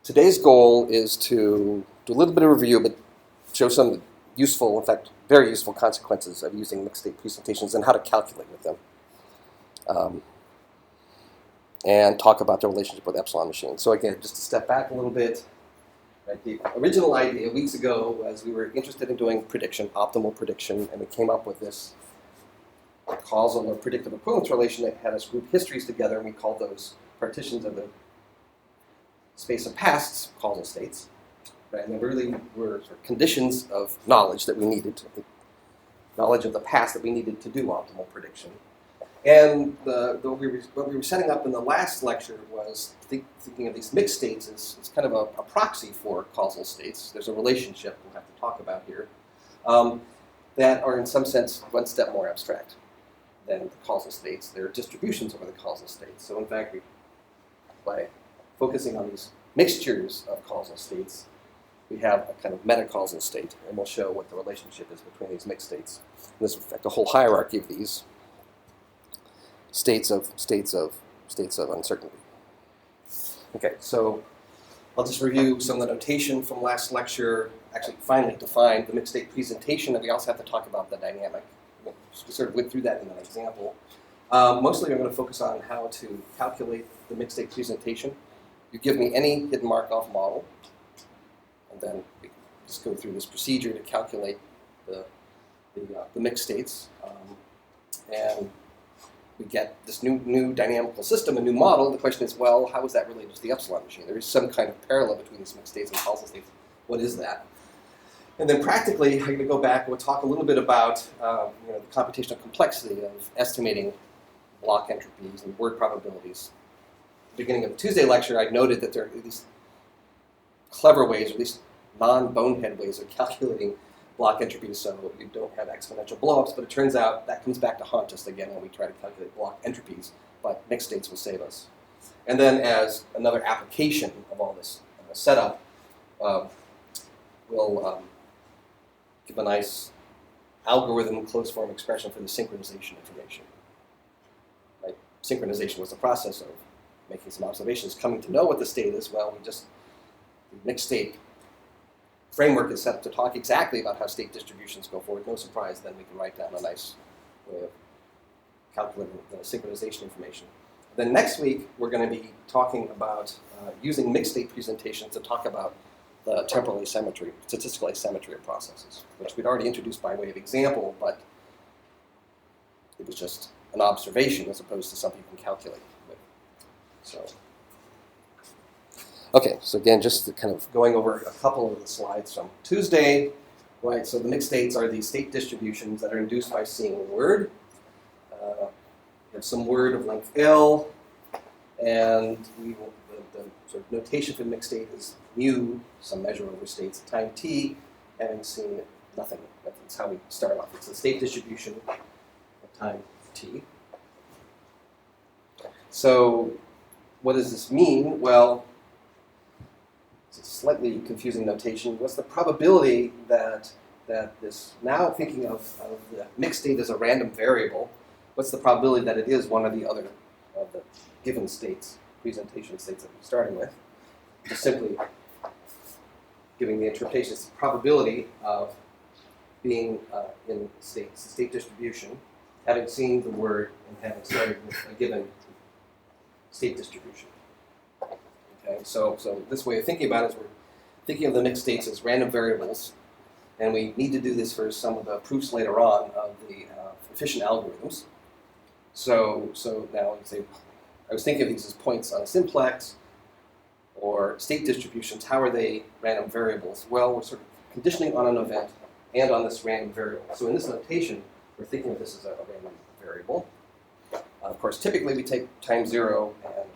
today's goal is to do a little bit of review, but show some useful, in fact, very useful consequences of using mixed state presentations and how to calculate with them. And talk about the relationship with epsilon machines. So again, just to step back a little bit, right, the original idea weeks ago was we were interested in doing prediction, optimal prediction, and we came up with this causal or predictive equivalence relation that had us group histories together, and we called those partitions of the space of pasts causal states. Right? And they really were sort of conditions of knowledge that we needed, knowledge of the past that we needed to do optimal prediction. And what we were setting up in the last lecture was thinking of these mixed states as kind of a proxy for causal states. There's a relationship we'll have to talk about here that are in some sense one step more abstract than the causal states. They're distributions over the causal states. So in fact, by focusing on these mixtures of causal states, we have a kind of meta-causal state, and we'll show what the relationship is between these mixed states. And this is in fact a whole hierarchy of these states of uncertainty. Okay, so I'll just review some of the notation from last lecture. Actually, finally defined the mixed state presentation, and we also have to talk about the dynamic. We sort of went through that in an example. Mostly I'm going to focus on how to calculate the mixed state presentation. You give me any hidden Markov model, and then we just go through this procedure to calculate the mixed states. And we get this new dynamical system, a new model. The question is, well, how is that related to the epsilon machine? There is some kind of parallel between these mixed states and causal states. What is that? And then practically, I'm going to go back and we'll talk a little bit about the computational complexity of estimating block entropies and word probabilities. At the beginning of the Tuesday lecture, I noted that there are these clever ways, or at least non-bonehead ways of calculating block entropies so you don't have exponential blowups, but it turns out that comes back to haunt us again when we try to calculate block entropies, but mixed states will save us. And then as another application of all this setup, we'll give a nice algorithm closed form expression for the synchronization information. Right? Synchronization was the process of making some observations, coming to know what the state is. Well, the mixed state framework is set up to talk exactly about how state distributions go forward. No surprise, then we can write down a nice way of calculating the synchronization information. Then next week, we're going to be talking about using mixed state presentations to talk about the temporal asymmetry, statistical asymmetry of processes, which we'd already introduced by way of example, but it was just an observation as opposed to something you can calculate with. So. Okay, so again, just kind of going over a couple of the slides from Tuesday, right? So the mixed states are these state distributions that are induced by seeing a word. You have some word of length L, and the sort of notation for the mixed state is mu, some measure over states, time t, having seen nothing. That's how we start off. It's the state distribution of time t. So what does this mean? Well, it's a slightly confusing notation. What's the probability that this, now thinking of the mixed state as a random variable, what's the probability that it is one or the other of the given states, presentation states that we're starting with? Just simply giving the interpretation, it's the probability of being in state distribution, having seen the word and having started with a given state distribution. Okay, so this way of thinking about it is we're thinking of the mixed states as random variables, and we need to do this for some of the proofs later on of the efficient algorithms. So now say, I was thinking of these as points on a simplex or state distributions. How are they random variables? Well, we're sort of conditioning on an event and on this random variable. So in this notation, we're thinking of this as a random variable. Of course, typically we take time 0 and,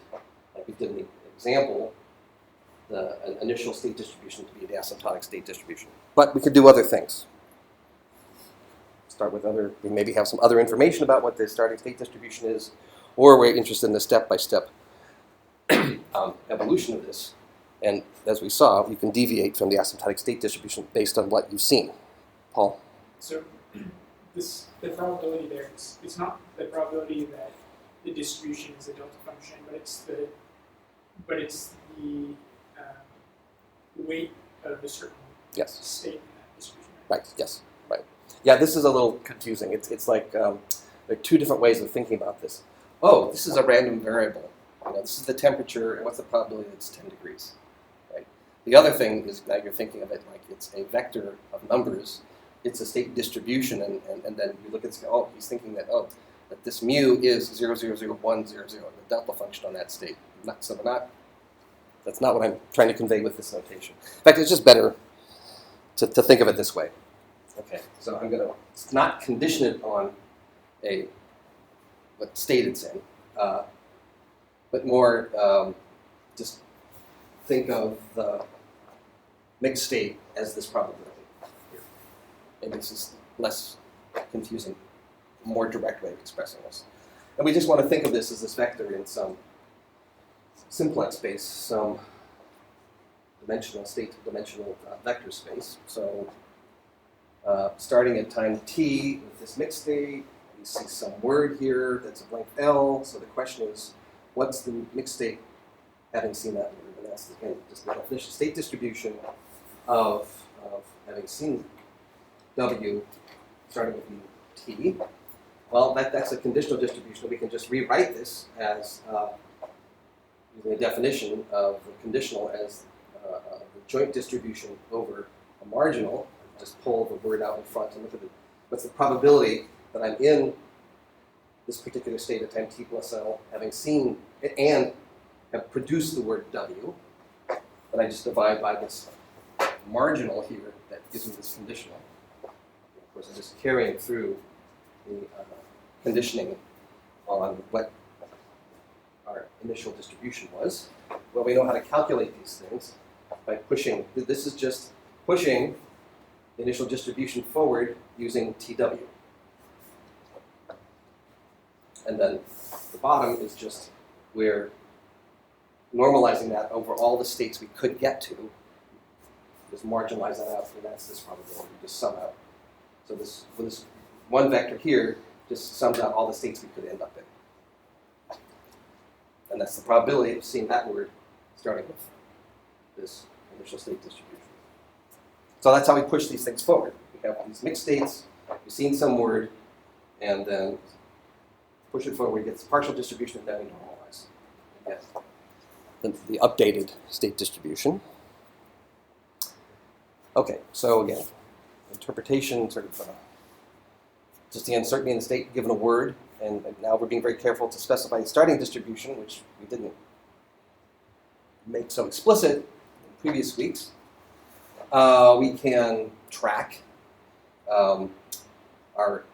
like we did in the example, the initial state distribution to be the asymptotic state distribution. But we could do other things. Start with we maybe have some other information about what the starting state distribution is, or we're interested in the step-by-step evolution of this. And as we saw, you can deviate from the asymptotic state distribution based on what you've seen. Paul? So the probability there, it's not the probability that the distribution is a delta function, but it's the weight of a certain Yes. state in that distribution. Right. Yes. Right. Yeah. This is a little confusing. It's like there are two different ways of thinking about this. Oh, this is a random variable. This is the temperature, and what's the probability that it's 10 degrees? Right. The other thing is now you're thinking of it like it's a vector of numbers. It's a state distribution, and then you look at this. Oh, he's thinking that that this mu is 0,0,0,1,0,0, the delta function on that state. That's not what I'm trying to convey with this notation. In fact, it's just better to think of it this way. Okay, so I'm going to not condition it on what state it's in, but more just think of the mixed state as this probability here. And this is less confusing, more direct way of expressing this. And we just want to think of this as this vector in some simplex space, some state-dimensional vector space. So starting at time t with this mixed state, we see some word here that's of length L. So the question is, what's the mixed state having seen that word? And that's again just the definition, state distribution of having seen W starting with t. Well, that's a conditional distribution. We can just rewrite this as using a definition of the conditional as the joint distribution over a marginal. Just pull the word out in front and look at what's the probability that I'm in this particular state at time t plus L, having seen it and have produced the word W. And I just divide by this marginal here that gives me this conditional. Of course, I'm just carrying through the conditioning on what our initial distribution was. Well, we know how to calculate these things by pushing. This is just pushing the initial distribution forward using TW. And then the bottom is just we're normalizing that over all the states we could get to. Just marginalize that out, and that's this probability. Just sum out. So this one vector here just sums out all the states we could end up in. And that's the probability of seeing that word starting with this initial state distribution. So that's how we push these things forward. We have these mixed states, we've seen some word, and then push it forward, get this partial distribution, and then we normalize. Yes. The updated state distribution. Okay, so again, interpretation, sort of just the uncertainty in the state given a word, and now we're being very careful to specify the starting distribution, which we didn't make so explicit in previous weeks. We can track our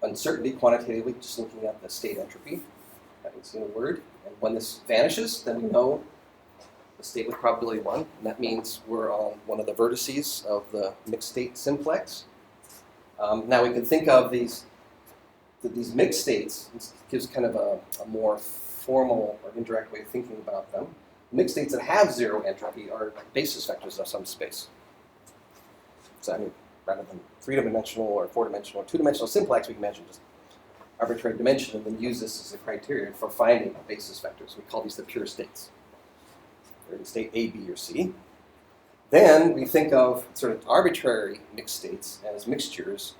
uncertainty quantitatively, just looking at the state entropy, having seen a word. And when this vanishes, then we know the state with probability 1, and that means we're on one of the vertices of the mixed state simplex. Now we can think of these mixed states. This gives kind of a more formal or indirect way of thinking about them. Mixed states that have zero entropy are basis vectors of some space. So I mean, rather than three-dimensional or four-dimensional or two-dimensional simplex, we can imagine just arbitrary dimension and then use this as a criterion for finding basis vectors. We call these the pure states. They're in state A, B, or C. Then we think of sort of arbitrary mixed states as mixtures,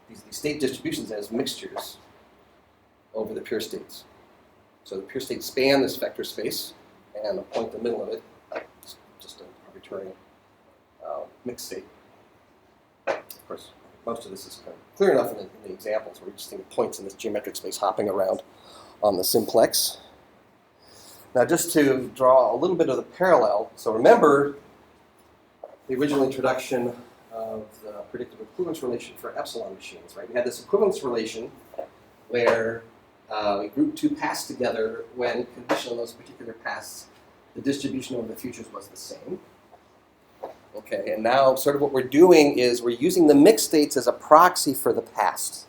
these state distributions as mixtures over the pure states. So the pure states span this vector space, and a point in the middle of it is just an arbitrary mixed state. Of course, most of this is kind of clear enough in the examples where we just think of points in this geometric space hopping around on the simplex. Now, just to draw a little bit of the parallel, so remember the original introduction of the predictive equivalence relation for epsilon machines, right? We had this equivalence relation where we grouped two paths together when conditional on those particular paths, the distribution over the futures was the same. Okay, and now sort of what we're doing is we're using the mixed states as a proxy for the past.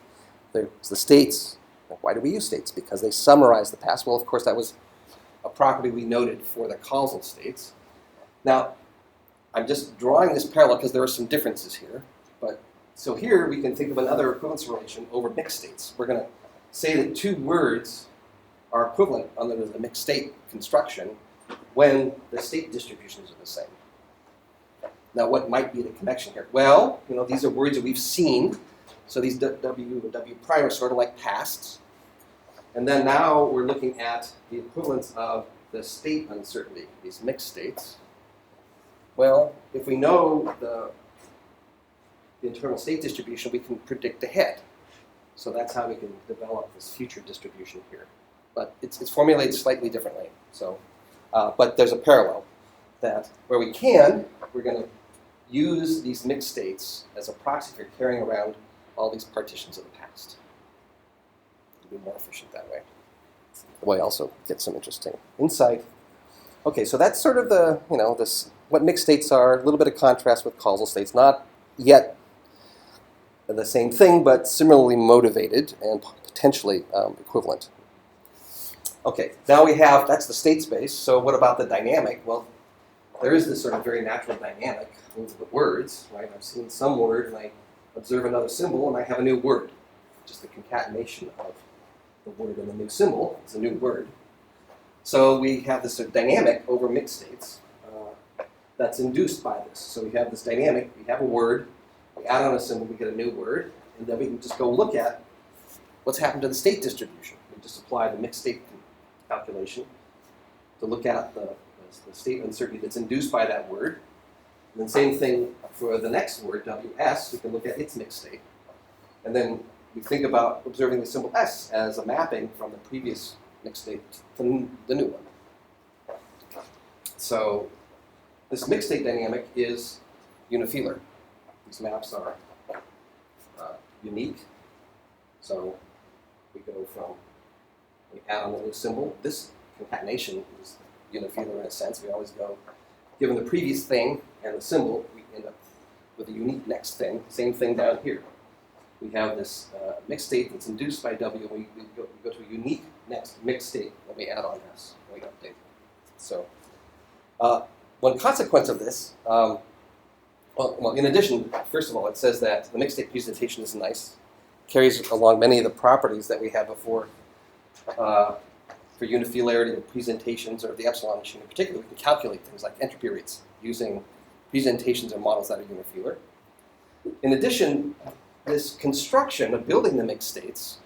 There's the states. Why do we use states? Because they summarize the past. Well, of course, that was a property we noted for the causal states. Now, I'm just drawing this parallel because there are some differences here. But so here we can think of another equivalence relation over mixed states. We're going to say that two words are equivalent under the mixed state construction when the state distributions are the same. Now, what might be the connection here? Well, these are words that we've seen. So these W and W prime are sort of like pasts. And then now we're looking at the equivalence of the state uncertainty, these mixed states. Well, if we know the internal state distribution, we can predict ahead. So that's how we can develop this future distribution here. But it's formulated slightly differently. So, but there's a parallel that where we can, we're going to use these mixed states as a proxy for carrying around all these partitions of the past. It'll be more efficient that way. The way also get some interesting insight. Okay, so that's sort of the, what mixed states are, a little bit of contrast with causal states, not yet the same thing, but similarly motivated and potentially equivalent. Okay, now we have, that's the state space, so what about the dynamic? Well, there is this sort of very natural dynamic with the words, right? I've seen some word and I observe another symbol and I have a new word. Just the concatenation of the word and the new symbol is a new word. So we have this sort of dynamic over mixed states that's induced by this. So we have this dynamic, we have a word, we add on a symbol, we get a new word, and then we can just go look at what's happened to the state distribution. We just apply the mixed state calculation to look at the state uncertainty that's induced by that word. And then same thing for the next word, WS, we can look at its mixed state. And then we think about observing the symbol S as a mapping from the previous mixed state to the new one. So this mixed state dynamic is unifilar. These maps are unique. So we go from, we add on a new symbol. This concatenation is unifilar in a sense. We always go, given the previous thing and the symbol, we end up with a unique next thing. Same thing down here. We have this mixed state that's induced by W. We go to a unique next mixed state when we add on S, when we update. So one consequence of this, well, in addition, first of all, it says that the mixed state presentation is nice, carries along many of the properties that we had before for unifilarity of presentations or the epsilon machine in particular. We can calculate things like entropy rates using presentations or models that are unifilar. In addition, this construction of building the mixed states,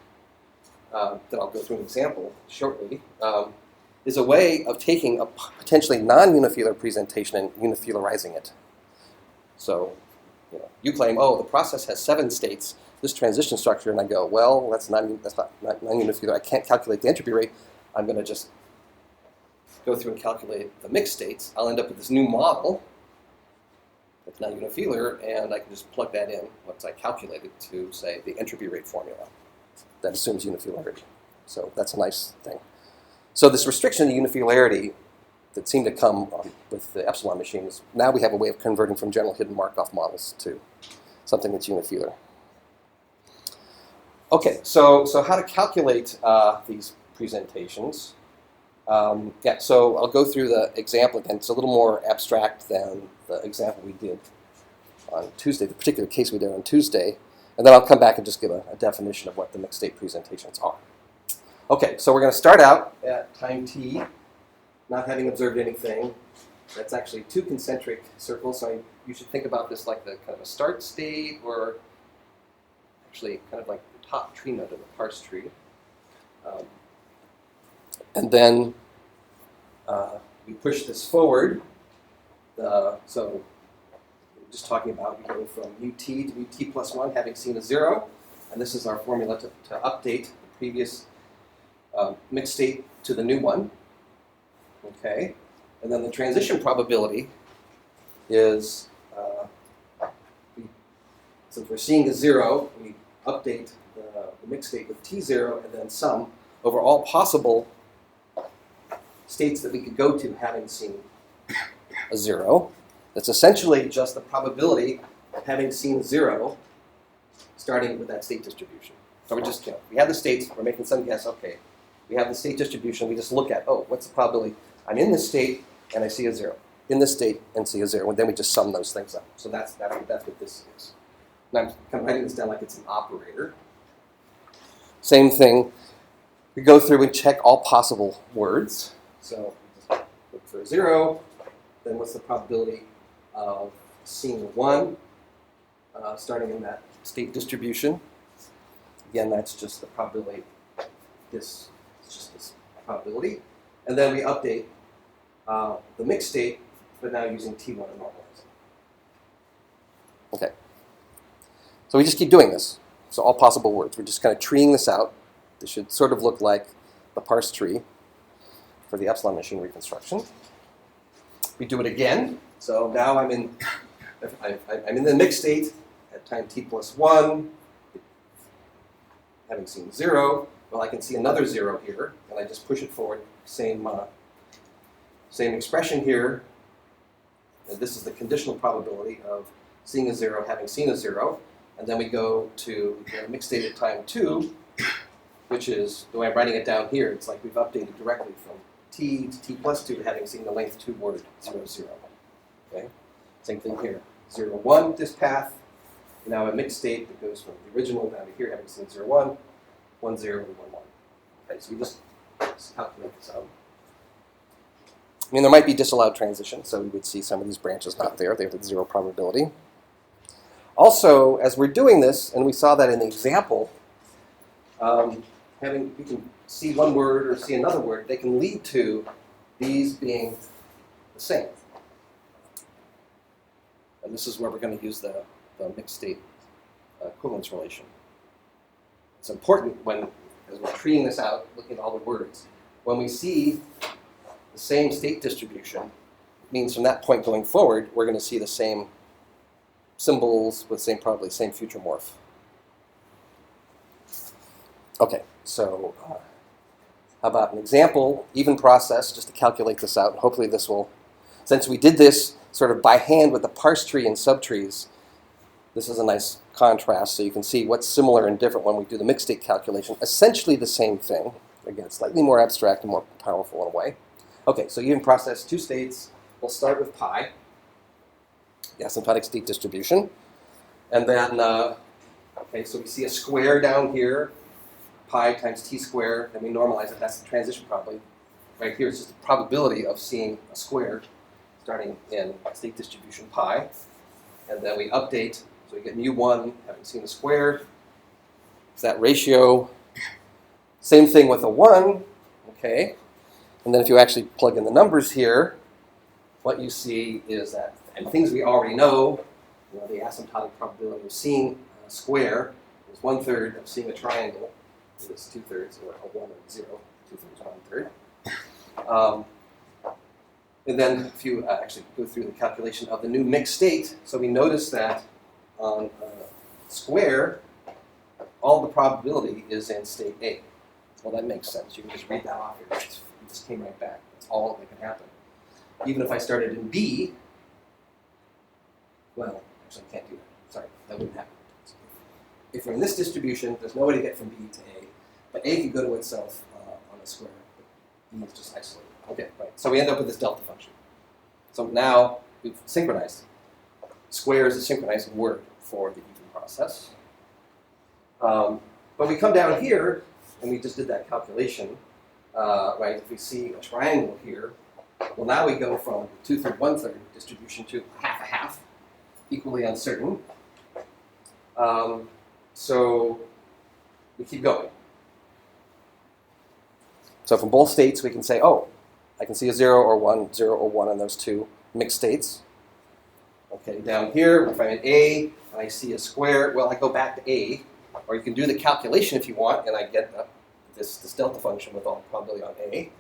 that I'll go through an example shortly, is a way of taking a potentially non-unifilar presentation and unifilarizing it. So, you claim, oh, the process has 7 states, this transition structure, and I go, well, that's not non-unifilar. I can't calculate the entropy rate. I'm going to just go through and calculate the mixed states. I'll end up with this new model that's not unifilar, and I can just plug that in once I calculate it to, say, the entropy rate formula that assumes unifilarity. So that's a nice thing. So this restriction to unifilarity that seemed to come with the epsilon machines, now we have a way of converting from general hidden Markov models to something that's unifilar. Okay, so how to calculate these presentations. So I'll go through the example again. It's a little more abstract than the example we did on Tuesday, the particular case we did on Tuesday. And then I'll come back and just give a definition of what the mixed state presentations are. Okay, so we're going to start out at time t, not having observed anything. That's actually 2 concentric circles. So you should think about this like the kind of a start state, or actually kind of like the top tree node of the parse tree. And then we push this forward. So we're just talking about going from ut to ut plus 1, having seen a 0. And this is our formula to update the previous mixed state to the new one. Okay. And then the transition probability is, since we're seeing a 0, we update the mixed state with t0 and then sum over all possible states that we could go to having seen a 0. That's essentially just the probability of having seen 0 starting with that state distribution. So we're just, we have the states, we're making some guess, okay, we have the state distribution, we just look at, oh, what's the probability? I'm in this state and I see a 0. In this state and see a 0, and then we just sum those things up. So that's what this is. And I'm kind of writing this down like it's an operator. Same thing, we go through and check all possible words. So we just look for a 0, then what's the probability of seeing 1, starting in that state distribution. Again, that's just the probability. This is just this probability. And then we update the mixed state, but now using T1 and normalize. Okay. So we just keep doing this. So all possible words. We're just kind of treeing this out. This should sort of look like the parse tree for the epsilon machine reconstruction. We do it again. So now I'm in the mixed state at time t plus 1, having seen 0. Well, I can see another 0 here, and I just push it forward. Same expression here. And this is the conditional probability of seeing a 0, having seen a 0. And then we go to the mixed state at time 2, which is, the way I'm writing it down here, it's like we've updated directly from t to t plus 2, having seen the length 2 word 0, 0. Okay? Same thing here. 0, 1, this path. Now a mixed state that goes from the original down to here, having seen 0, 1, 1, 0, and 1, 1. Okay, so we just calculate this out. I mean, there might be disallowed transition, so we would see some of these branches not there. They have the 0 probability. Also, as we're doing this, and we saw that in the example, we can see one word or see another word. They can lead to these being the same. And this is where we're going to use the mixed state equivalence relation. It's important when, as we're treating this out, looking at all the words, when we see the same state distribution, it means from that point going forward, we're going to see the same symbols with probably same future morph. Okay, so how about an example, even process, just to calculate this out. Hopefully this will, since we did this sort of by hand with the parse tree and subtrees, this is a nice contrast, so you can see what's similar and different when we do the mixed state calculation. Essentially the same thing. Again, slightly more abstract and more powerful in a way. Okay, so even process 2 states. We'll start with pi, the asymptotic state distribution. And then, okay, so we see a square down here, pi times t squared, and we normalize it. That's the transition probability. Right here is just the probability of seeing a square starting in state distribution pi. And then we update, so we get mu1, having seen a square. It's that ratio. Same thing with a 1, okay? And then if you actually plug in the numbers here, what you see is that, and things we already know, the asymptotic probability of seeing a square is 1/3 of seeing a triangle. It's 2/3, or a 1 and 0, 2/3, 1/3. And then if you actually go through the calculation of the new mixed state, so we notice that on a square, all the probability is in state A. Well, that makes sense. You can just read that off here. It just came right back. That's all that can happen. Even if I started in B, well, actually I can't do that. Sorry, that wouldn't happen. If we're in this distribution, there's no way to get from B to A. But A can go to itself on a square. B is just isolated. Okay, right. So we end up with this delta function. So now we've synchronized. Square is a synchronizing word for the even process. But we come down here, and we just did that calculation. Right? If we see a triangle here, well, now we go from 2/3, 1/3 distribution to 1/2, equally uncertain. So we keep going. So from both states, we can say, oh, I can see a 0 or 1, 0 or 1 in those two mixed states. Okay, down here, if I'm in A and I see a square, well, I go back to A, or you can do the calculation if you want, and I get this delta function with all the probability on A.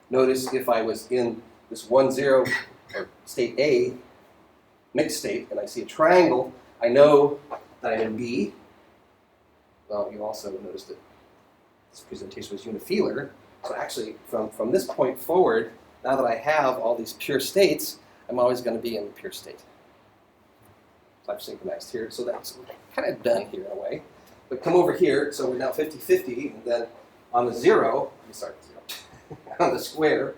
Notice if I was in this 1, 0, or state A, mixed state, and I see a triangle, I know that I'm in B. Well, you also noticed that this presentation was unifilar. So actually, from this point forward, now that I have all these pure states, I'm always going to be in the pure state. So I've synchronized here. So that's kind of done here in a way. But come over here, so we're now 50-50, and then on the 0, on the square,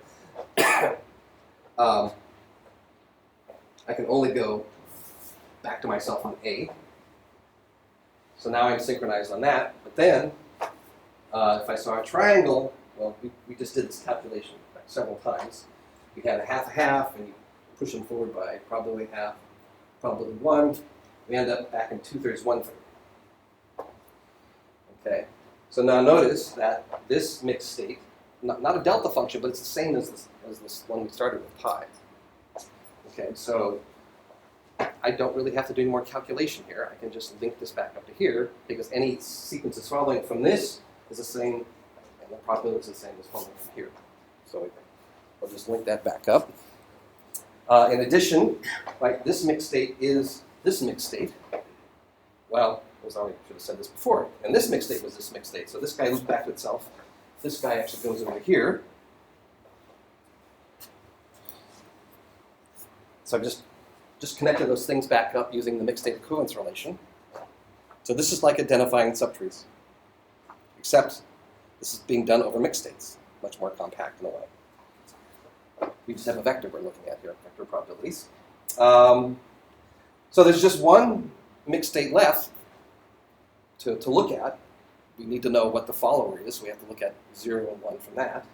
I can only go back to myself on A. So now I'm synchronized on that. But then, if I saw a triangle, well, we just did this calculation several times. We had a 1/2, and you push them forward by probability 1/2, probability 1, we end up back in 2/3, 1/3. Okay, so now notice that this mixed state, not a delta function, but it's the same as this one we started with, pi. Okay, so I don't really have to do any more calculation here. I can just link this back up to here, because any sequence that's following from this is the same, and the probability is the same as following from here. So I'll just link that back up. In addition, like this mixed state is this mixed state. Well, I should have said this before. And this mixed state was this mixed state. So this guy loops back to itself. This guy actually goes over here. So I've just connected those things back up using the mixed state equivalence relation. So this is like identifying subtrees, except this is being done over mixed states, much more compact in a way. We just have a vector we're looking at here, vector probabilities. So there's just one mixed state left to look at. We need to know what the follower is. We have to look at 0 and 1 from that.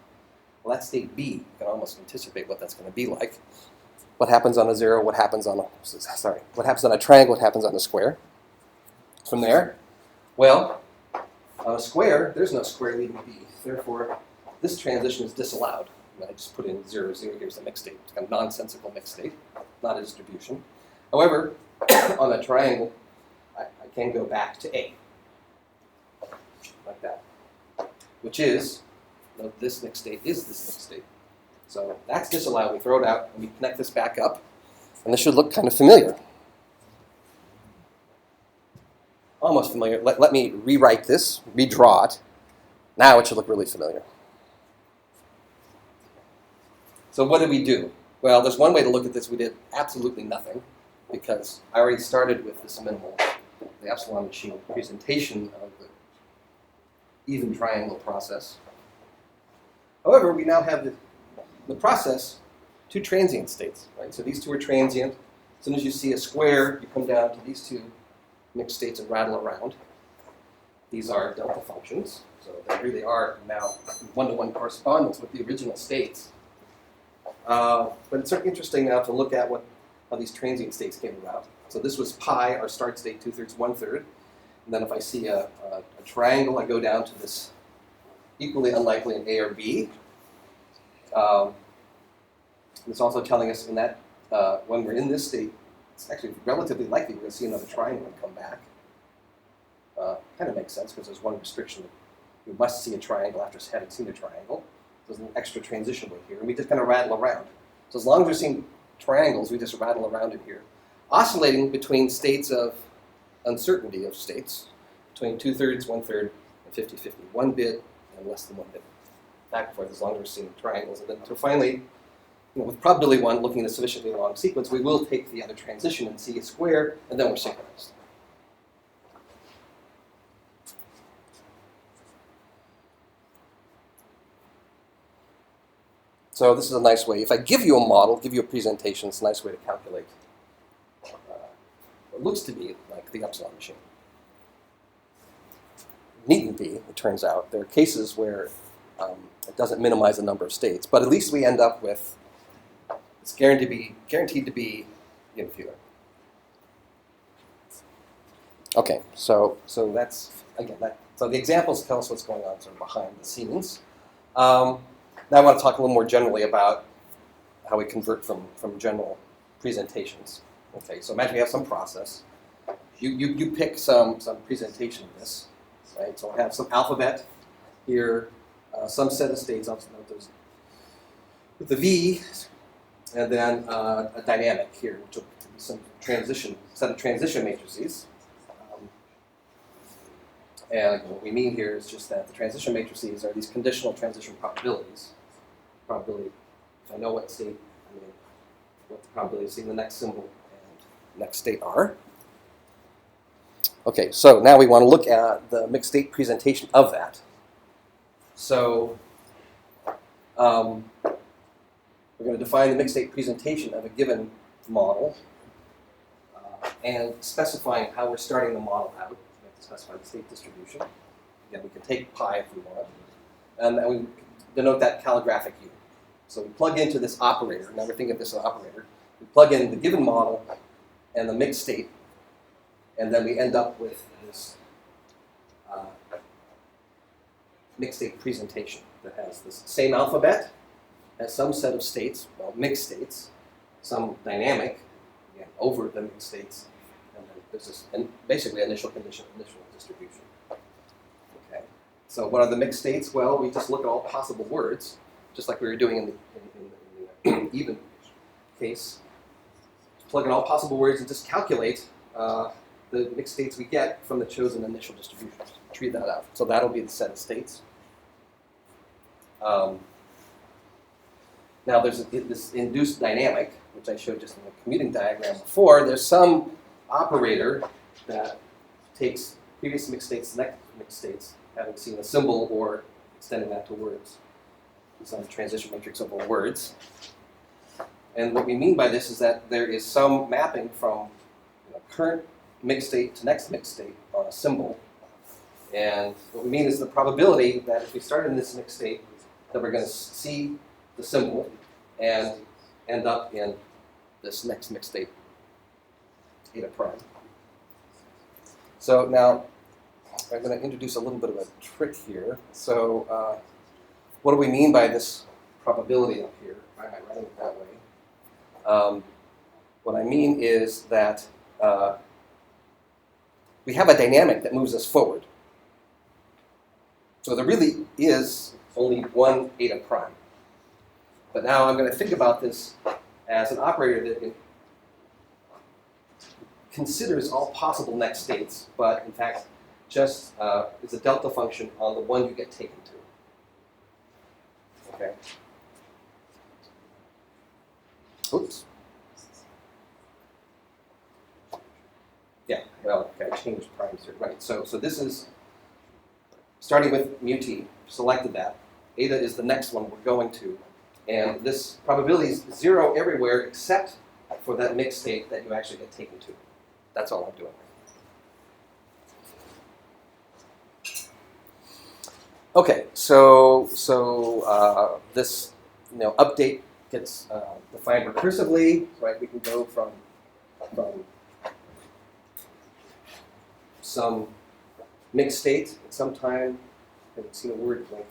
Well, that's state B. You can almost anticipate what that's going to be like. What happens on a 0, what happens on a triangle, what happens on a square. From there, well, on a square, there's no square leading B. Therefore, this transition is disallowed. And I just put in 0, 0, here's the mixed state. It's kind of nonsensical mixed state, not a distribution. However, on a triangle, I can go back to A, like that, which is, this mixed state is this mixed state. So that's disallowed. We throw it out, and we connect this back up, and this should look kind of familiar. Almost familiar. Let me rewrite this, redraw it. Now it should look really familiar. So what did we do? Well, there's one way to look at this. We did absolutely nothing, because I already started with this minimal, the epsilon machine presentation of the even triangle process. However, we now have the process two transient states, right? So these two are transient. As soon as you see a square, you come down to these two mixed states and rattle around. These are delta functions, so they really are now one-to-one correspondence with the original states. But it's sort of interesting now to look at how these transient states came about. So this was pi, our start state, 2/3, 1/3. And then if I see a triangle, I go down to this equally unlikely in A or B. It's also telling us in that when we're in this state, it's actually relatively likely we're going to see another triangle and come back. Kind of makes sense because there's one restriction. We must see a triangle after having seen a triangle. There's an extra transition way here, and we just kind of rattle around. So as long as we're seeing triangles, we just rattle around in here, oscillating between states of uncertainty of states, between 2/3, 1/3, and 50-50. 1 bit and less than 1 bit. Back and forth as long as we're seeing triangles. And then so finally, with probability 1, looking at a sufficiently long sequence, we will take the other transition and see a square, and then we're synchronized. So this is a nice way. If I give you a model, give you a presentation, it's a nice way to calculate what looks to be like the epsilon machine. It needn't be, it turns out. There are cases where it doesn't minimize the number of states, but at least we end up with, it's guaranteed to be unifilar. Okay, so that's, again, so the examples tell us what's going on sort of behind the scenes. Now I want to talk a little more generally about how we convert from general presentations. Okay, so imagine we have some process. You pick some presentation of this, right? So I have some alphabet here, some set of states, I'll note those with the V, and then a dynamic here, which will be some set of transition matrices. And what we mean here is just that the transition matrices are these conditional transition probabilities. Probability, if I know what state, what the probability of seeing the next symbol and next state are. Okay, so now we want to look at the mixed state presentation of that. So we're going to define the mixed state presentation of a given model and specifying how we're starting the model out. We have to specify the state distribution. Again, we can take pi if we want, and we denote that calligraphic U. So we plug into this operator. Now we're thinking of this as an operator. We plug in the given model and the mixed state, and then we end up with this mixed state presentation that has this same alphabet, has some set of states, well, mixed states, some dynamic, again, over the mixed states, and then there's this, and basically initial condition, initial distribution. Okay. So what are the mixed states? Well, we just look at all possible words, just like we were doing in the even case. Plug in all possible words and just calculate the mixed states we get from the chosen initial distribution. Treat that out. So that'll be the set of states. Now there's this induced dynamic, which I showed just in the commuting diagram before. There's some operator that takes previous mixed states, next mixed states, having seen a symbol or extending that to words. It's on the transition matrix over words. And what we mean by this is that there is some mapping from current mixed state to next mixed state on a symbol. And what we mean is the probability that if we start in this mixed state, that we're going to see the symbol and end up in this next mixed state, eta prime. So now I'm going to introduce a little bit of a trick here. So what do we mean by this probability up here? Why am I writing it that way? What I mean is that we have a dynamic that moves us forward. So there really is only one eta prime. But now I'm going to think about this as an operator that considers all possible next states, but in fact just is a delta function on the one you get taken to. Okay. Oops. Yeah, well, okay, I changed primes here. Right, so this is starting with mu t, selected that. Eta is the next one we're going to. And this probability is 0 everywhere except for that mixed state that you actually get taken to. That's all I'm doing. Okay, so this update gets defined recursively, right? We can go from some mixed state at some time, and we've seen a word like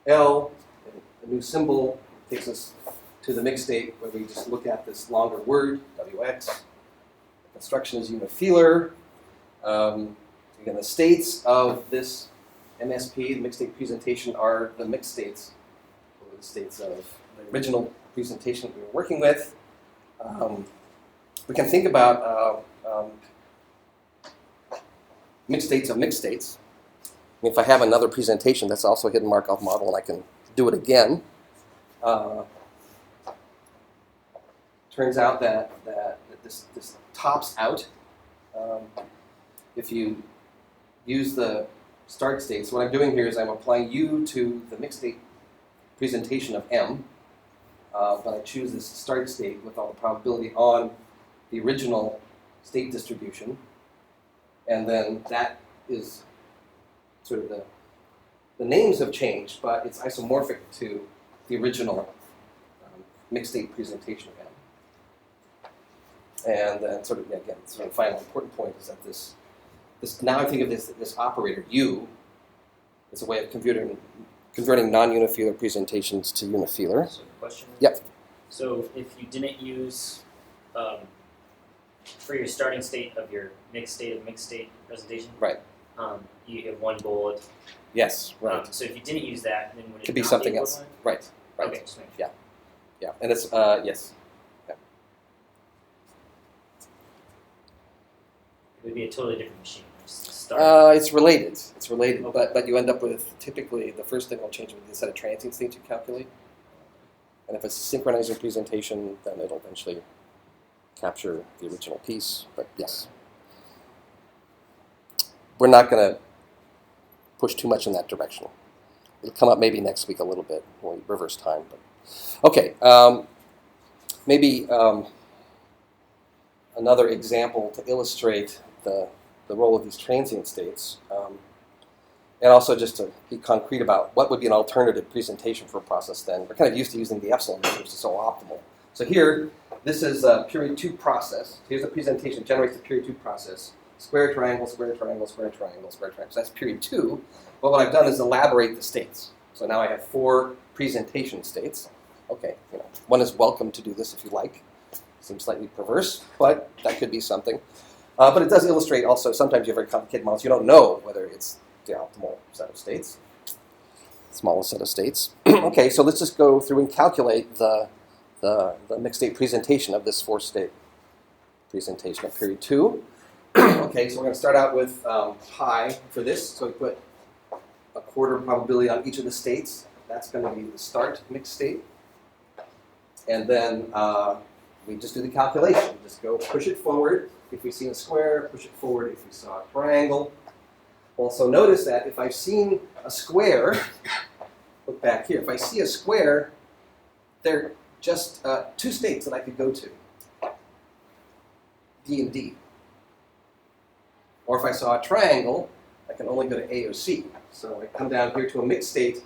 L, and a new symbol takes us to the mixed state where we just look at this longer word, WX. The construction is unifilar. Again, the states of this MSP, the mixed state presentation, are the mixed states, or the states of the original presentation that we were working with. We can think about mixed states of mixed states. If I have another presentation that's also a hidden Markov model and I can do it again, turns out that this tops out. If you use the start states, what I'm doing here is I'm applying U to the mixed state presentation of M, but I choose this start state with all the probability on the original state distribution, and then that is sort of the names have changed, but it's isomorphic to the original mixed state presentation of M. And then sort of, again, sort of final important point is that this now I think of this operator U as a way of converting non-unifilar presentations to unifilar. So question? Yep. So if you didn't use, for your starting state of your mixed state presentation, right? You have one bullet. Yes, right. So if you didn't use that, then would it could be not something be else. equivalent? Right. Okay, just make sure. Yeah. Yeah, and it's yes. It would be a totally different machine. It's related. It's related, Okay. but you end up with typically the first thing will change with the set of transient states you calculate, and if it's a synchronizer presentation, then it'll eventually capture the original piece. But yes, we're not going to push too much in that direction. It'll come up maybe next week a little bit when we reverse time. But okay, maybe another example to illustrate the role of these transient states, and also just to be concrete about what would be an alternative presentation for a process then. We're kind of used to using the epsilon, which is so optimal. So here, this is a period 2 process. Here's a presentation that generates the period 2 process. Square triangle, square triangle, square triangle, square triangle. So that's period 2. But what I've done is elaborate the states. So now I have 4 presentation states. Okay, one is welcome to do this if you like. Seems slightly perverse, but that could be something. But it does illustrate also, sometimes you have very complicated models. You don't know whether it's the optimal set of states, smallest set of states. Okay, so let's just go through and calculate the mixed state presentation of this 4-state presentation of period 2. Okay, so we're going to start out with pi for this. So we put a quarter probability on each of the states. That's going to be the start mixed state. And then we just do the calculation. Just go push it forward. If we see a square, push it forward if we saw a triangle. Also notice that if I've seen a square, look back here, if I see a square, there are just 2 states that I could go to, D and D. Or if I saw a triangle, I can only go to A or C. So I come down here to a mixed state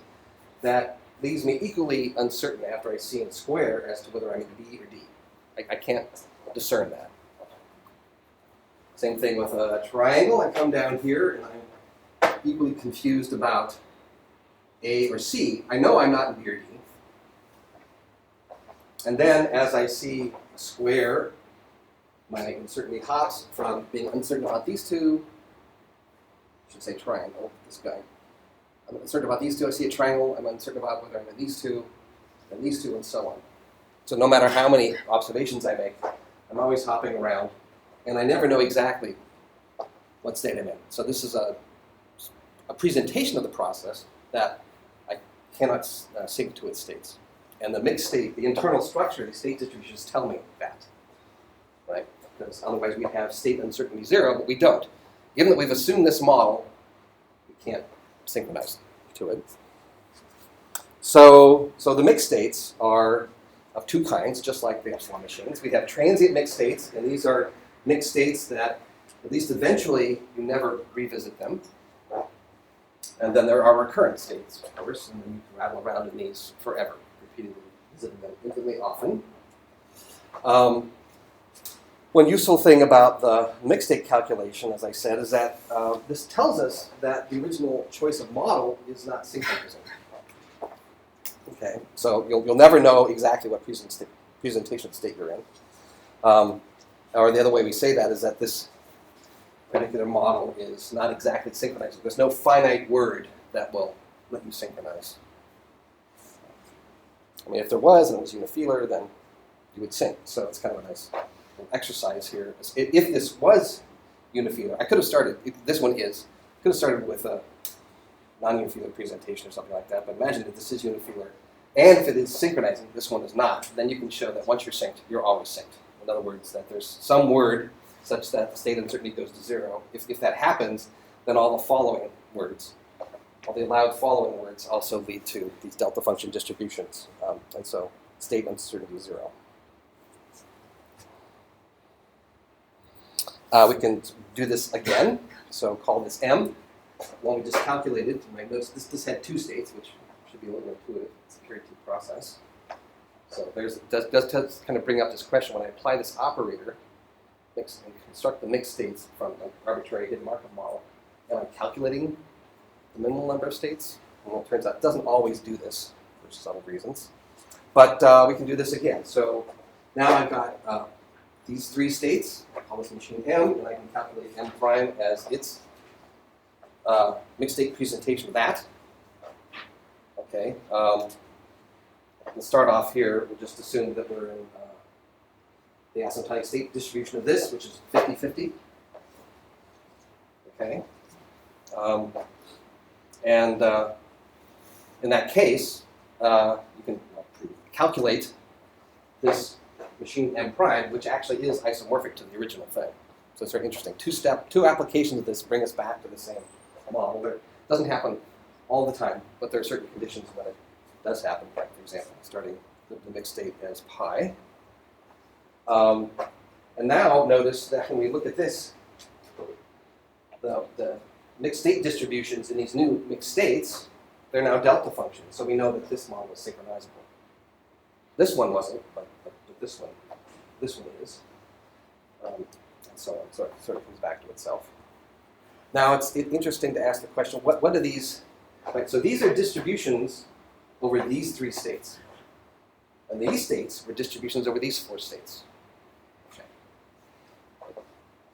that leaves me equally uncertain after I see a square as to whether I'm in B or D. I can't discern that. Same thing with a triangle. I come down here and I'm equally confused about A or C. I know I'm not in B or D. And then as I see a square, my uncertainty hops from being uncertain about these 2, I should say triangle, this guy. I'm uncertain about these 2, I see a triangle, I'm uncertain about whether I'm in these 2, and these 2, and so on. So no matter how many observations I make, I'm always hopping around, and I never know exactly what state I'm in. So this is a presentation of the process that I cannot sync to its states. And the mixed state, the internal structure, the state distributions tell me that, right? Because otherwise we have state uncertainty 0, but we don't. Given that we've assumed this model, we can't synchronize to it. So the mixed states are of 2 kinds, just like the epsilon machines. We have transient mixed states, and these are mixed states that, at least eventually, you never revisit them. And then there are recurrent states, of course, and then you can rattle around in these forever, repeatedly visiting them infinitely often. One useful thing about the mixed state calculation, as I said, is that this tells us that the original choice of model is not synchronizing. Okay, so you'll never know exactly what presentation state you're in. Or the other way we say that is that this particular model is not exactly synchronizing. There's no finite word that will let you synchronize. I mean, if there was and it was unifilar, then you would sync. So it's kind of a nice exercise here. If this was unifilar, I could have started, this one is, could have started with a non-unifilar presentation or something like that, but imagine that this is unifilar, and if it is synchronizing, this one is not, then you can show that once you're synced, you're always synced. In other words, that there's some word such that the state uncertainty goes to 0. If that happens, then all the following words, all the allowed following words also lead to these delta function distributions, and so state uncertainty 0. We can do this again, so call this M. Well, we just calculated, my notes, this had 2 states, which should be a little more intuitive. It's a period 2 process. So does kind of bring up this question. When I apply this operator, and construct the mixed states from an arbitrary hidden Markov model, am I calculating the minimal number of states? Well, it turns out it doesn't always do this for subtle reasons. But we can do this again. So now I've got these 3 states. I'll call this machine M, and I can calculate M prime as its mixed state presentation of that. Okay. We'll start off here. We'll just assume that we're in the asymptotic state distribution of this, which is 50-50. Okay. And in that case, you can calculate this machine M prime, which actually is isomorphic to the original thing. So it's very interesting. 2 applications of this bring us back to the same model. It doesn't happen all the time, but there are certain conditions when it does happen. Like, for example, starting the mixed state as pi. And now notice that when we look at this, the mixed state distributions in these new mixed states, they're now delta functions. So we know that this model is synchronizable. This one wasn't, but this one is, and so on. So it sort of comes back to itself. Now it's interesting to ask the question: what are these? Right, so these are distributions over these 3 states, and these states were distributions over these 4 states. Okay.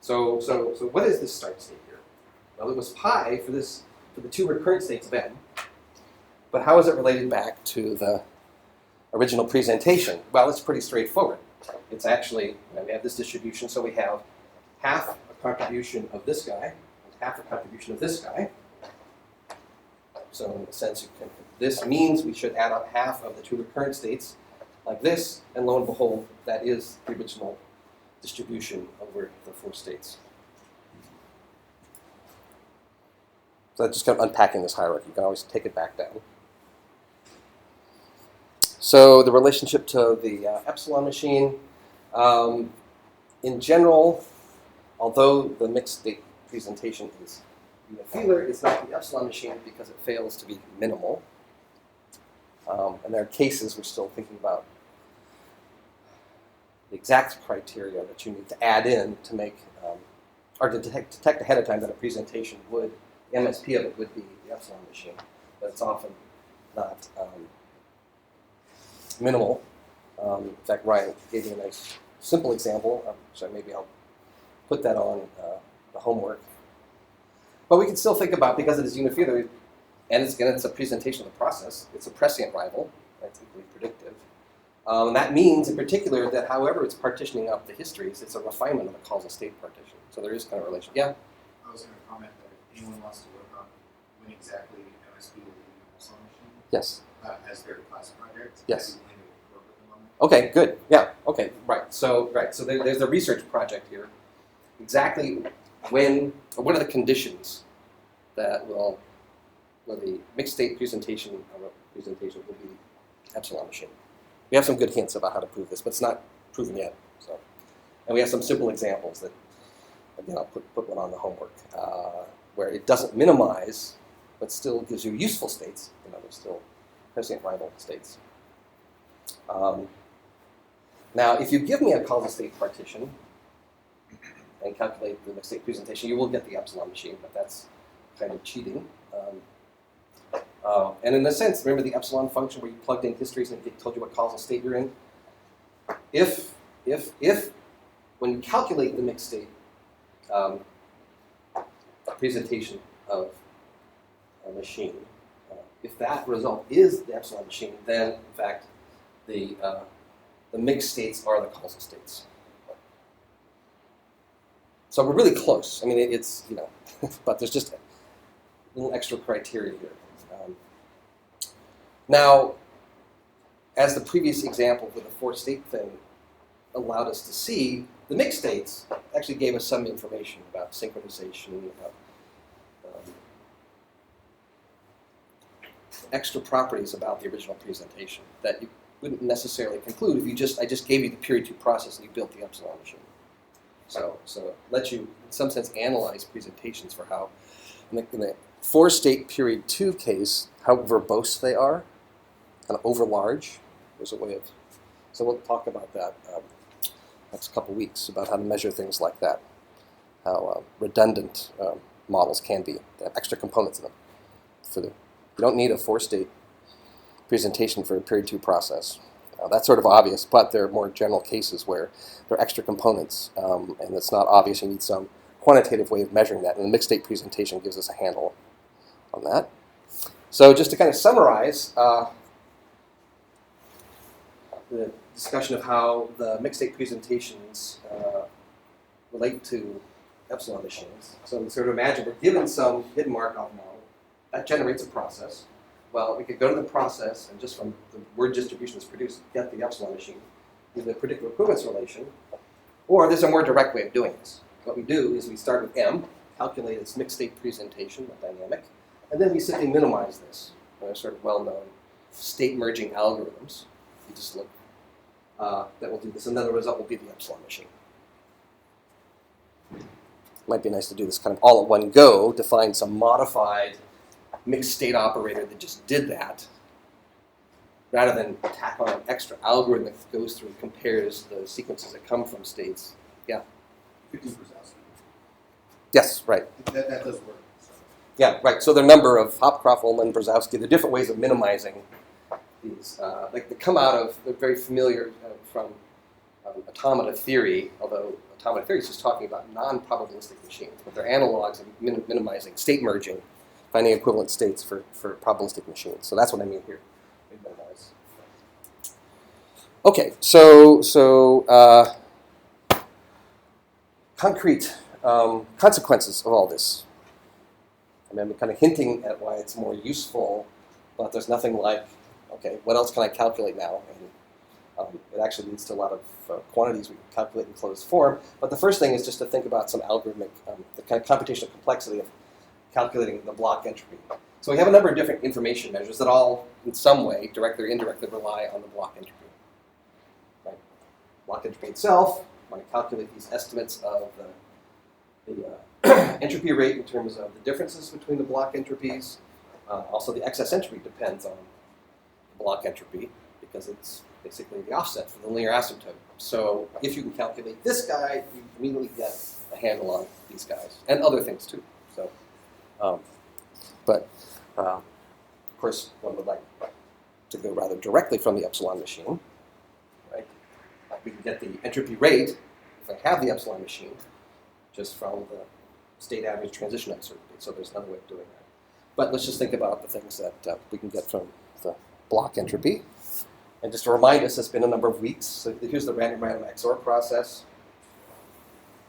So what is this start state here? Well, it was pi for the 2 recurrent states of n. But how is it related back to the original presentation? Well, it's pretty straightforward. It's actually, we have this distribution, so we have half a contribution of this guy, and half a contribution of this guy. So in a sense, this means we should add up half of the 2 recurrent states like this, and lo and behold, that is the original distribution over the 4 states. So that's just kind of unpacking this hierarchy. You can always take it back down. So the relationship to the epsilon machine, in general, although the mixed state presentation is unifilar, it's not the epsilon machine because it fails to be minimal. And there are cases we're still thinking about the exact criteria that you need to add in to make, or to detect ahead of time that a presentation would, the MSP of it would be the epsilon machine, but it's often not minimal. In fact, Ryan gave me a nice, simple example, so maybe I'll put that on the homework. But we can still think about, because it is unifilar, and it's a presentation of the process, it's a prescient rival, that's equally predictive. And that means, in particular, that however it's partitioning up the histories, it's a refinement of the causal state partition. So there is kind of a relation. Yeah? I was going to comment that if anyone wants to work on when exactly MSP will be an epsilon machine, Yes. as their class project, Yes. I'd be willing to work with them on that. Okay, good. Yeah, okay, right. So there's a research project here. Exactly when, or what are the conditions that will, where the mixed state presentation of a presentation will be epsilon machine. We have some good hints about how to prove this, but it's not proven yet. So, and we have some simple examples that, again, I'll put one on the homework, where it doesn't minimize, but still gives you useful states. You know, there's still prescient rival states. Now, if you give me a causal state partition and calculate the mixed state presentation, you will get the epsilon machine, but that's kind of cheating. And in a sense, remember the epsilon function where you plugged in histories and it told you what causal state you're in? If when you calculate the mixed state presentation of a machine, if that result is the epsilon machine, then in fact the mixed states are the causal states. So we're really close. I mean, it's, you know, but there's just a little extra criteria here. Now, as the previous example with the 4-state thing allowed us to see, the mixed states actually gave us some information about synchronization, about extra properties about the original presentation that you wouldn't necessarily conclude if I just gave you the period 2 process and you built the epsilon machine. So it lets you, in some sense, analyze presentations for how, in the 4-state period 2 case, how verbose they are, kind of over large. There's a way of, so we'll talk about that next couple weeks, about how to measure things like that, how redundant models can be. They have extra components in them. You don't need a 4-state presentation for a period 2 process. That's sort of obvious, but there are more general cases where there are extra components, and it's not obvious. You need some quantitative way of measuring that, and the mixed state presentation gives us a handle on that. So just to kind of summarize the discussion of how the mixed state presentations relate to epsilon machines. So sort of imagine we're given some hidden Markov model that generates a process. Well, we could go to the process and just from the word distribution that's produced, get the epsilon machine, using the predictive equivalence relation. Or there's a more direct way of doing this. What we do is we start with M, calculate its mixed state presentation, a dynamic, and then we simply minimize this. There are sort of well-known state merging algorithms. You just look, that will do this, and then the result will be the epsilon machine. Might be nice to do this kind of all at one go to find some modified mixed state operator that just did that, rather than tack on an extra algorithm that goes through and compares the sequences that come from states. Yeah. 50%. Yes, right. That does work. So. Yeah, right. So there are a number of Hopcroft, Ullman, Brzezowski. There are different ways of minimizing these. Like they come out of, they're very familiar from automata theory, although automata theory is just talking about non-probabilistic machines, but they're analogs of minimizing state merging, finding equivalent states for probabilistic machines. So that's what I mean here. Minimize. Okay, so concrete consequences of all this. I mean, I'm kind of hinting at why it's more useful, but there's nothing like, okay, what else can I calculate now? And it actually leads to a lot of quantities we can calculate in closed form. But the first thing is just to think about some algorithmic, the kind of computational complexity of calculating the block entropy. So we have a number of different information measures that all, in some way, directly or indirectly, rely on the block entropy. Right? Block entropy itself, I want to calculate these estimates of the entropy rate in terms of the differences between the block entropies. Also, the excess entropy depends on the block entropy because it's basically the offset for the linear asymptote. So if you can calculate this guy, you immediately get a handle on these guys and other things too. So, of course, one would like to go rather directly from the epsilon machine, right? We can get the entropy rate if I have the epsilon machine just from the state average transition uncertainty. So there's another way of doing that. But let's just think about the things that we can get from the block entropy. And just to remind us, it's been a number of weeks. So here's the random XOR process.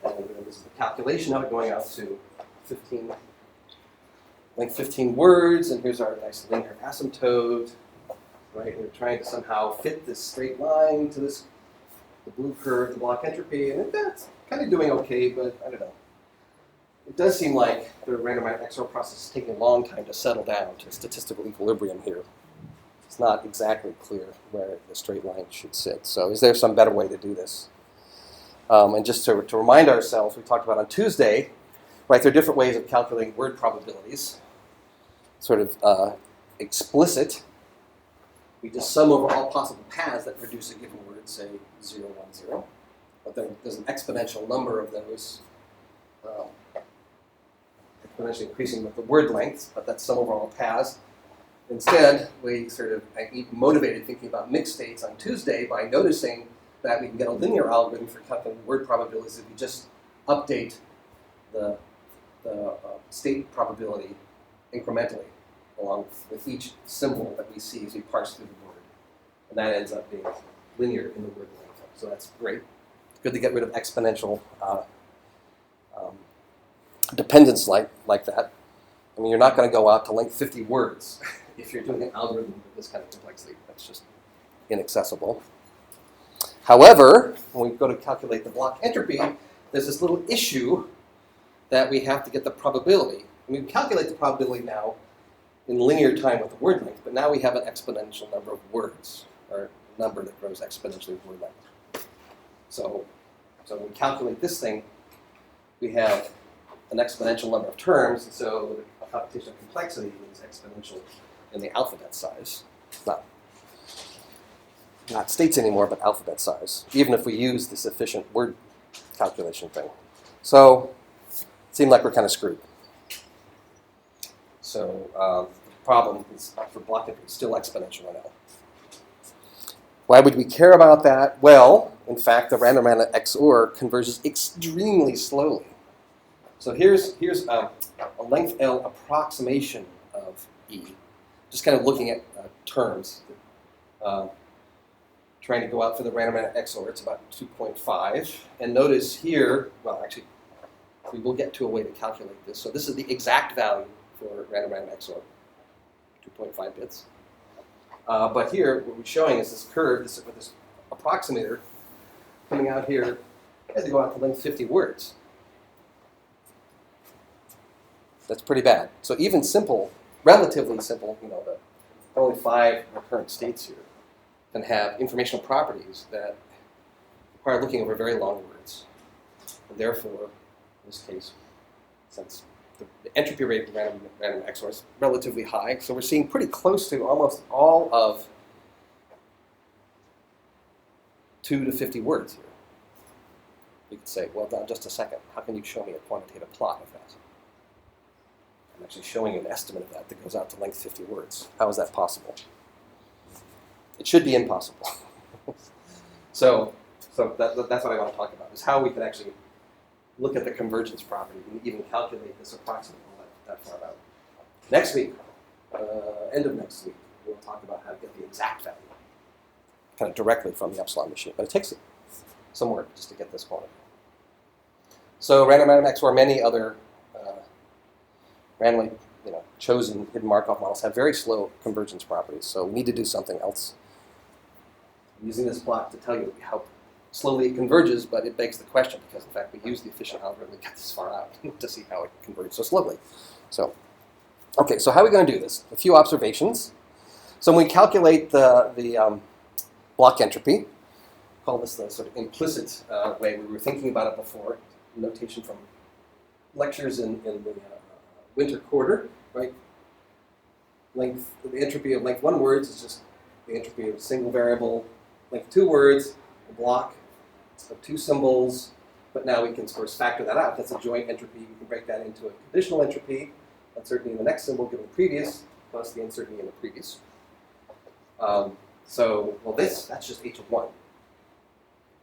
And this is the calculation of it going out to 15 words. And here's our nice linear asymptote. Right? We're trying to somehow fit this straight line to this, the blue curve, the block entropy. And that's kind of doing okay, but I don't know. It does seem like the random XOR process is taking a long time to settle down to statistical equilibrium here. It's not exactly clear where the straight line should sit. So is there some better way to do this? And just to remind ourselves, we talked about on Tuesday, right, there are different ways of calculating word probabilities. Sort of explicit. We just sum over all possible paths that produce a given word, say 0, 1, 0. But then there's an exponential number of those, exponentially increasing with the word lengths, but that's sum over all paths. Instead, we sort of motivated thinking about mixed states on Tuesday by noticing that we can get a linear algorithm for calculating word probabilities if we just update the state probability incrementally along with each symbol that we see as we parse through the word. And that ends up being linear in the word length. So that's great. It's good to get rid of exponential dependence like that. I mean, you're not going to go out to length 50 words if you're doing an algorithm with this kind of complexity. That's just inaccessible. However, when we go to calculate the block entropy, there's this little issue that we have to get the probability. And we can calculate the probability now in linear time with the word length, but now we have an exponential number of words, or a number that grows exponentially with word length. So when we calculate this thing, we have an exponential number of terms, and so the computational complexity is exponential in the alphabet size. Not states anymore, but alphabet size, even if we use this efficient word calculation thing. So it seemed like we're kind of screwed. So the problem is for block entropy is still exponential now. Why would we care about that? Well, in fact, the random XOR converges extremely slowly. So here's a length L approximation of E, just kind of looking at terms. Trying to go out for the random XOR, it's about 2.5. And notice here, well, actually, we will get to a way to calculate this. So this is the exact value for random XOR, 2.5 bits. But here, what we're showing is this curve, with this approximator coming out here, it has to go out to length 50 words. That's pretty bad. So even simple, relatively simple, the only 5 recurrent states here, can have informational properties that require looking over very long words. And therefore, in this case, since the entropy rate of random XOR is relatively high, so we're seeing pretty close to almost all of 2 to 50 words here. You could say, well, now just a second, how can you show me a quantitative plot of that? I'm actually showing you an estimate of that goes out to length 50 words. How is that possible? It should be impossible. So that's what I want to talk about, is how we can actually look at the convergence property and even calculate this approximately that far out. Next week, end of next week, we'll talk about how to get the exact value, kind of directly from the epsilon machine. But it takes some work just to get this quantity. So random XOR, many other randomly chosen hidden Markov models have very slow convergence properties. So we need to do something else. I'm using this plot to tell you how slowly it converges, but it begs the question because, in fact, we use the efficient algorithm to get this far out to see how it converges so slowly. So, okay, so how are we going to do this? A few observations. So when we calculate the block entropy, call this the sort of implicit way we were thinking about it before, notation from lectures in the winter quarter, right? The entropy of length 1 words is just the entropy of a single variable. Length 2 words, a block of 2 symbols, but now we can, of course, factor that out. That's a joint entropy. We can break that into a conditional entropy, uncertainty in the next symbol given the previous, plus the uncertainty in the previous. That's just h of 1.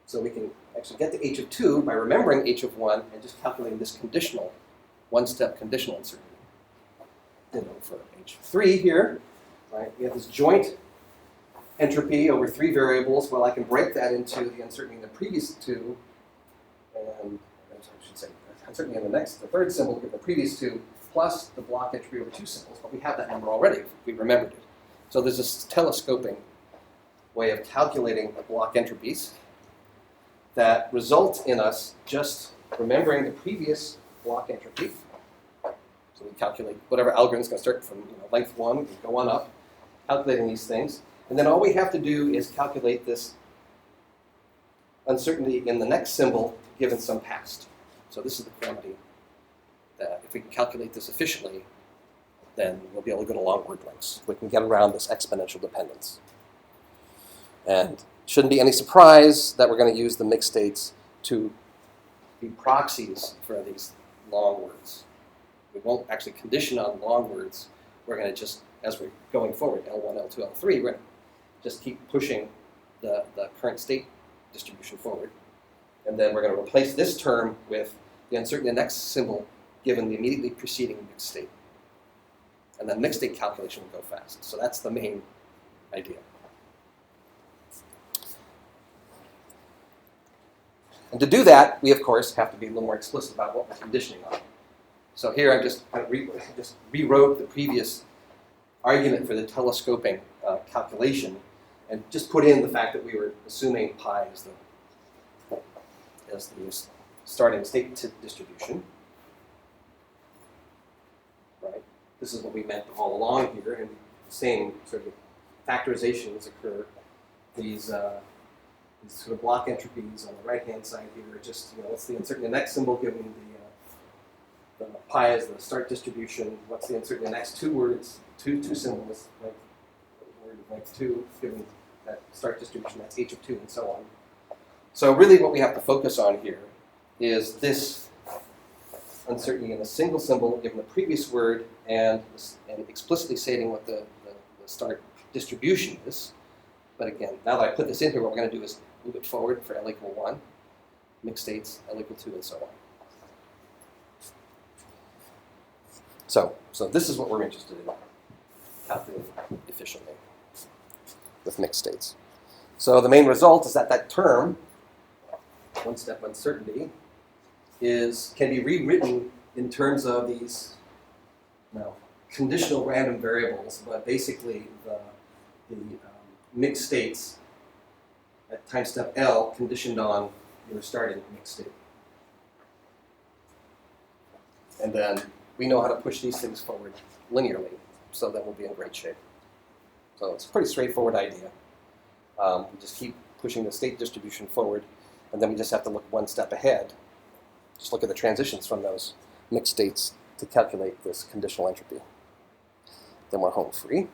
So we can actually get to h of 2 by remembering h of 1 and just calculating this conditional, one-step conditional uncertainty. For h of 3 here, right, we have this joint entropy over 3 variables. Well, I can break that into the uncertainty in the previous 2, and I should say uncertainty in the third symbol given the previous 2, plus the block entropy over 2 symbols. But we have that number already. We remembered it. So there's this telescoping way of calculating block entropies that result in us just remembering the previous block entropy. So we calculate whatever algorithm is going to start from length 1 and go on up, calculating these things. And then all we have to do is calculate this uncertainty in the next symbol given some past. So this is the quantity that if we can calculate this efficiently, then we'll be able to go to long word lengths. We can get around this exponential dependence. And shouldn't be any surprise that we're going to use the mixed states to be proxies for these long words. We won't actually condition on long words. We're going to just, as we're going forward, L1, L2, L3, we're going to just keep pushing the current state distribution forward. And then we're going to replace this term with the uncertainty in the next symbol given the immediately preceding mixed state. And then mixed state calculation will go fast. So that's the main idea. And to do that, we, of course, have to be a little more explicit about what we're conditioning on. So here I just kind of rewrote the previous argument for the telescoping calculation and just put in the fact that we were assuming pi as the starting state distribution. Right? This is what we meant all along here, and the same sort of factorizations occur. These sort of block entropies on the right-hand side here are just, what's the uncertainty in the next symbol given the pi as the start distribution, what's the uncertainty in the next 2 words, two symbols, like word length 2 given that start distribution, that's h of 2, and so on. So really what we have to focus on here is this uncertainty in a single symbol given the previous word and explicitly stating what the start distribution is. But again, now that I put this in here, what we're going to do is move it forward for L equal 1, mixed states, L equal 2, and so on. So this is what we're interested in, calculating efficiently with mixed states. So the main result is that term, one-step uncertainty, can be rewritten in terms of these conditional random variables, but basically the mixed states at time step L conditioned on your starting mixed state. And then we know how to push these things forward linearly, so then we'll be in great shape. So it's a pretty straightforward idea. We just keep pushing the state distribution forward, and then we just have to look one step ahead. Just look at the transitions from those mixed states to calculate this conditional entropy. Then we're home free.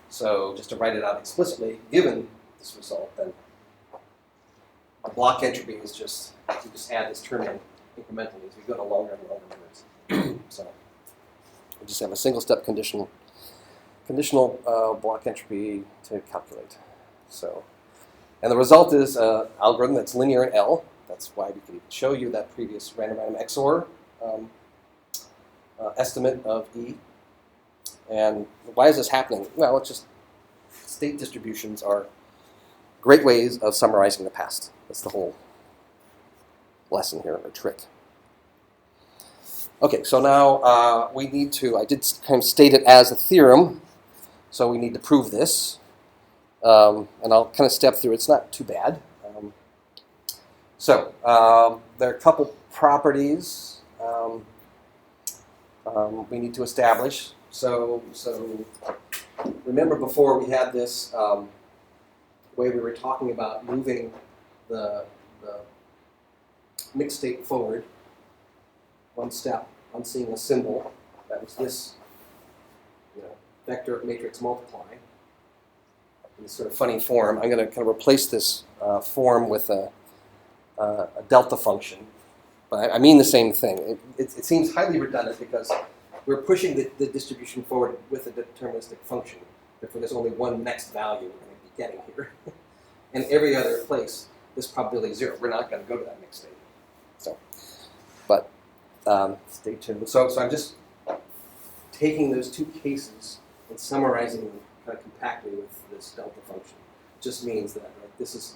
So just to write it out explicitly, given this result, then a block entropy is just, you just add this term in incrementally as we go to longer and longer words. So we just have a single step conditional block entropy to calculate. So, and the result is an algorithm that's linear in L. That's why we could show you that previous random XOR estimate of E. And why is this happening? Well, it's just state distributions are great ways of summarizing the past. That's the whole lesson here, or trick. Okay, so now we need to, I did kind of state it as a theorem, so we need to prove this. And I'll kind of step through it. It's not too bad. There are a couple properties we need to establish. So remember before we had this way we were talking about moving the mixed state forward one step on seeing a symbol. That was this vector matrix multiply in this sort of funny form. I'm going to kind of replace this form with a delta function. But I mean the same thing. It seems highly redundant because we're pushing the distribution forward with a deterministic function. Therefore, there's only one next value we're going to be getting here. And every other place, this probability is 0. We're not going to go to that mixed state. So, but stay tuned. So I'm just taking those two cases and summarizing them kind of compactly with this delta function. It just means that this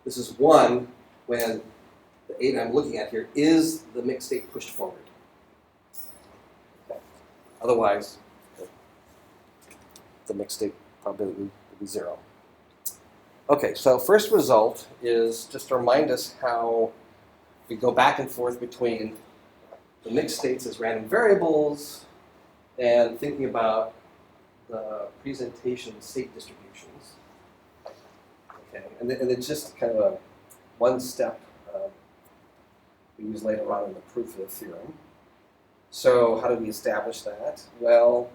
is one when the eta I'm looking at here is the mixed state pushed forward. Okay. Otherwise, the mixed state probability would be 0. Okay, so first result is just to remind us how we go back and forth between the mixed states as random variables and thinking about the presentation state distributions. Okay, and it's just kind of a one step we use later on in the proof of the theorem. So how do we establish that? Well,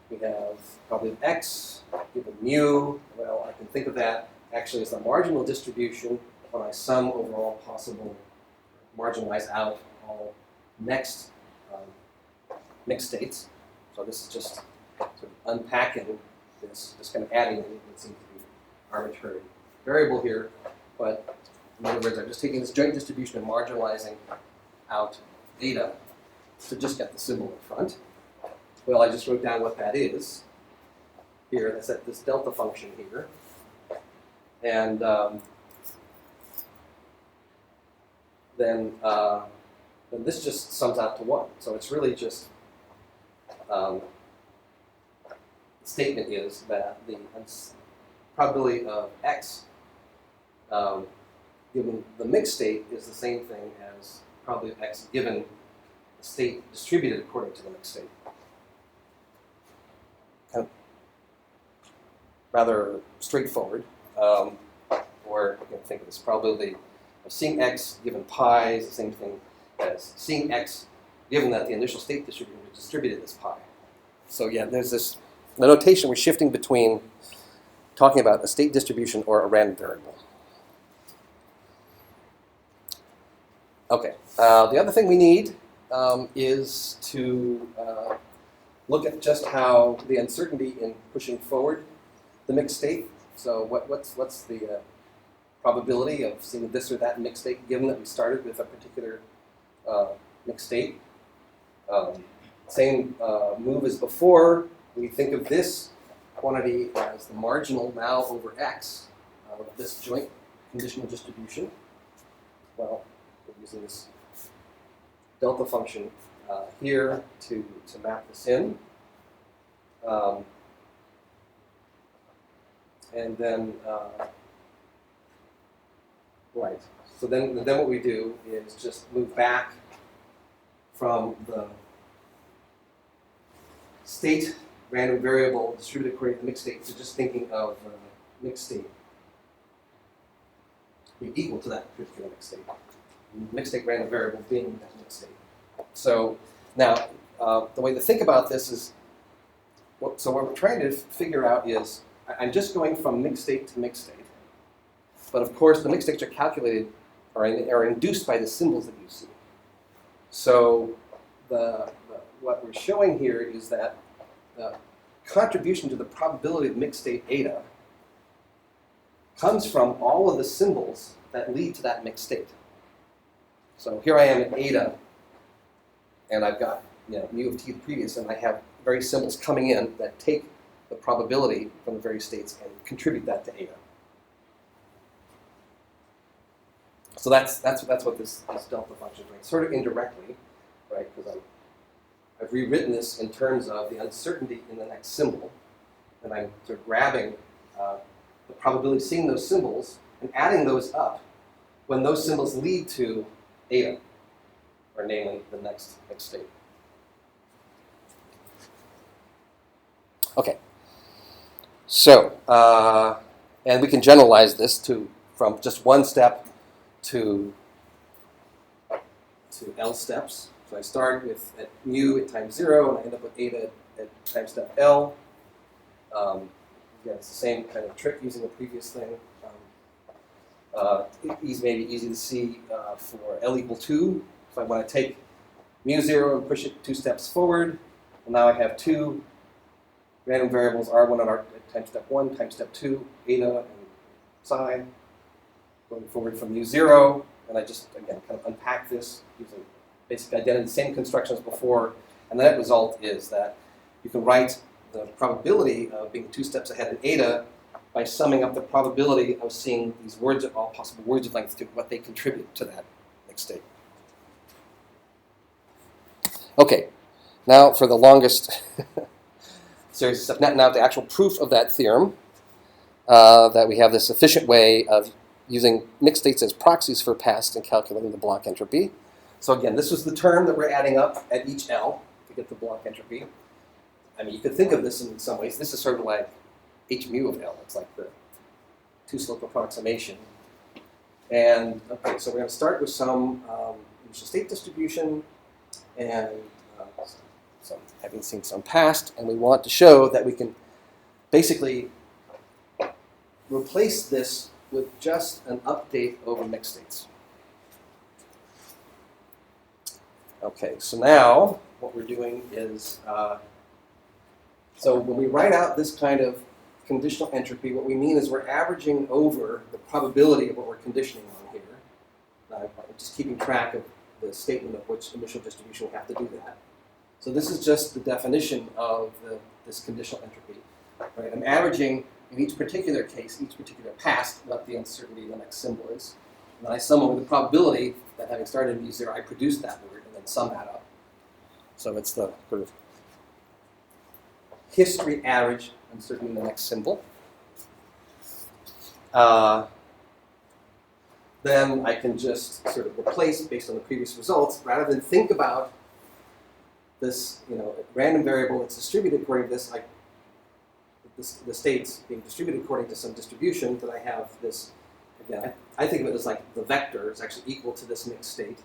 we have probability of x given mu. Well, I can think of that actually as the marginal distribution when I sum over all possible, marginalize out all next mixed states. So this is just sort of unpacking this, just kind of adding in what seems to be arbitrary variable here. But in other words, I'm just taking this joint distribution and marginalizing out eta to just get the symbol in front. Well, I just wrote down what that is here. That's at this delta function here. And then this just sums out to 1. So it's really just, the statement is that the probability of x given the mixed state is the same thing as probability of x given the state distributed according to the mixed state. Kind of rather straightforward. Or you can think of this probability of seeing x given pi is the same thing as seeing x given that the initial state distribution was distributed as pi. So yeah, there's this the notation we're shifting between talking about a state distribution or a random variable. Okay, the other thing we need is to look at just how the uncertainty in pushing forward the mixed state. So what's the probability of seeing this or that mixed state given that we started with a particular mixed state? Same move as before. We think of this quantity as the marginal now over x of this joint conditional distribution. Well, we're using this delta function here to map this in. And then, right. So then what we do is just move back from the state random variable distributed according to the mixed state to just thinking of mixed state being equal to that particular mixed state. Mixed state random variable being that mixed state. So now, the way to think about this is, so what we're trying to figure out is, I'm just going from mixed state to mixed state. But of course, the mixed states are calculated or are induced by the symbols that you see. So what we're showing here is that the contribution to the probability of mixed state eta comes from all of the symbols that lead to that mixed state. So here I am at eta, and I've got mu of t the previous, and I have various symbols coming in that take the probability from the various states and contribute that to eta. So that's what this delta function is doing, sort of indirectly, right? Because I've rewritten this in terms of the uncertainty in the next symbol, and I'm sort of grabbing the probability of seeing those symbols and adding those up when those symbols lead to eta, or namely the next state. Okay. So, and we can generalize this from just one step to L steps. So I start with at mu at time 0, and I end up with eta at time step L. Again, it's the same kind of trick using the previous thing. Maybe easy to see for L equal 2. So I want to take mu 0 and push it 2 steps forward. Well, now I have 2 random variables, R1 and R time step 1, time step 2, eta and psi, going forward from mu 0. And I just, again, kind of unpack this using basic identity, same construction as before. And the net result is that you can write the probability of being 2 steps ahead in eta by summing up the probability of seeing these words, all possible words of length, to what they contribute to that next state. Okay, now for the longest series of stuff, now the actual proof of that theorem, that we have this efficient way of using mixed states as proxies for past and calculating the block entropy. So again, this was the term that we're adding up at each L to get the block entropy. I mean, you could think of this in some ways. This is sort of like h mu of L. It's like the two-slope approximation. And okay, so we're going to start with some initial state distribution and having seen some past, and we want to show that we can basically replace this with just an update over mixed states. Okay, so now what we're doing is, so when we write out this kind of conditional entropy, what we mean is we're averaging over the probability of what we're conditioning on here. Just keeping track of the statement of which initial distribution we have to do that. So this is just the definition of this conditional entropy. Right? I'm averaging, in each particular case, each particular pass, what the uncertainty in the next symbol is. And then I sum over the probability that having started in mu0, I produce that word, and then sum that up. So it's the sort of history average uncertainty in the next symbol. Then I can just sort of replace based on the previous results, rather than think about this, random variable that's distributed according to this, like the states being distributed according to some distribution, that I have this, again, I think of it as like the vector is actually equal to this mixed state.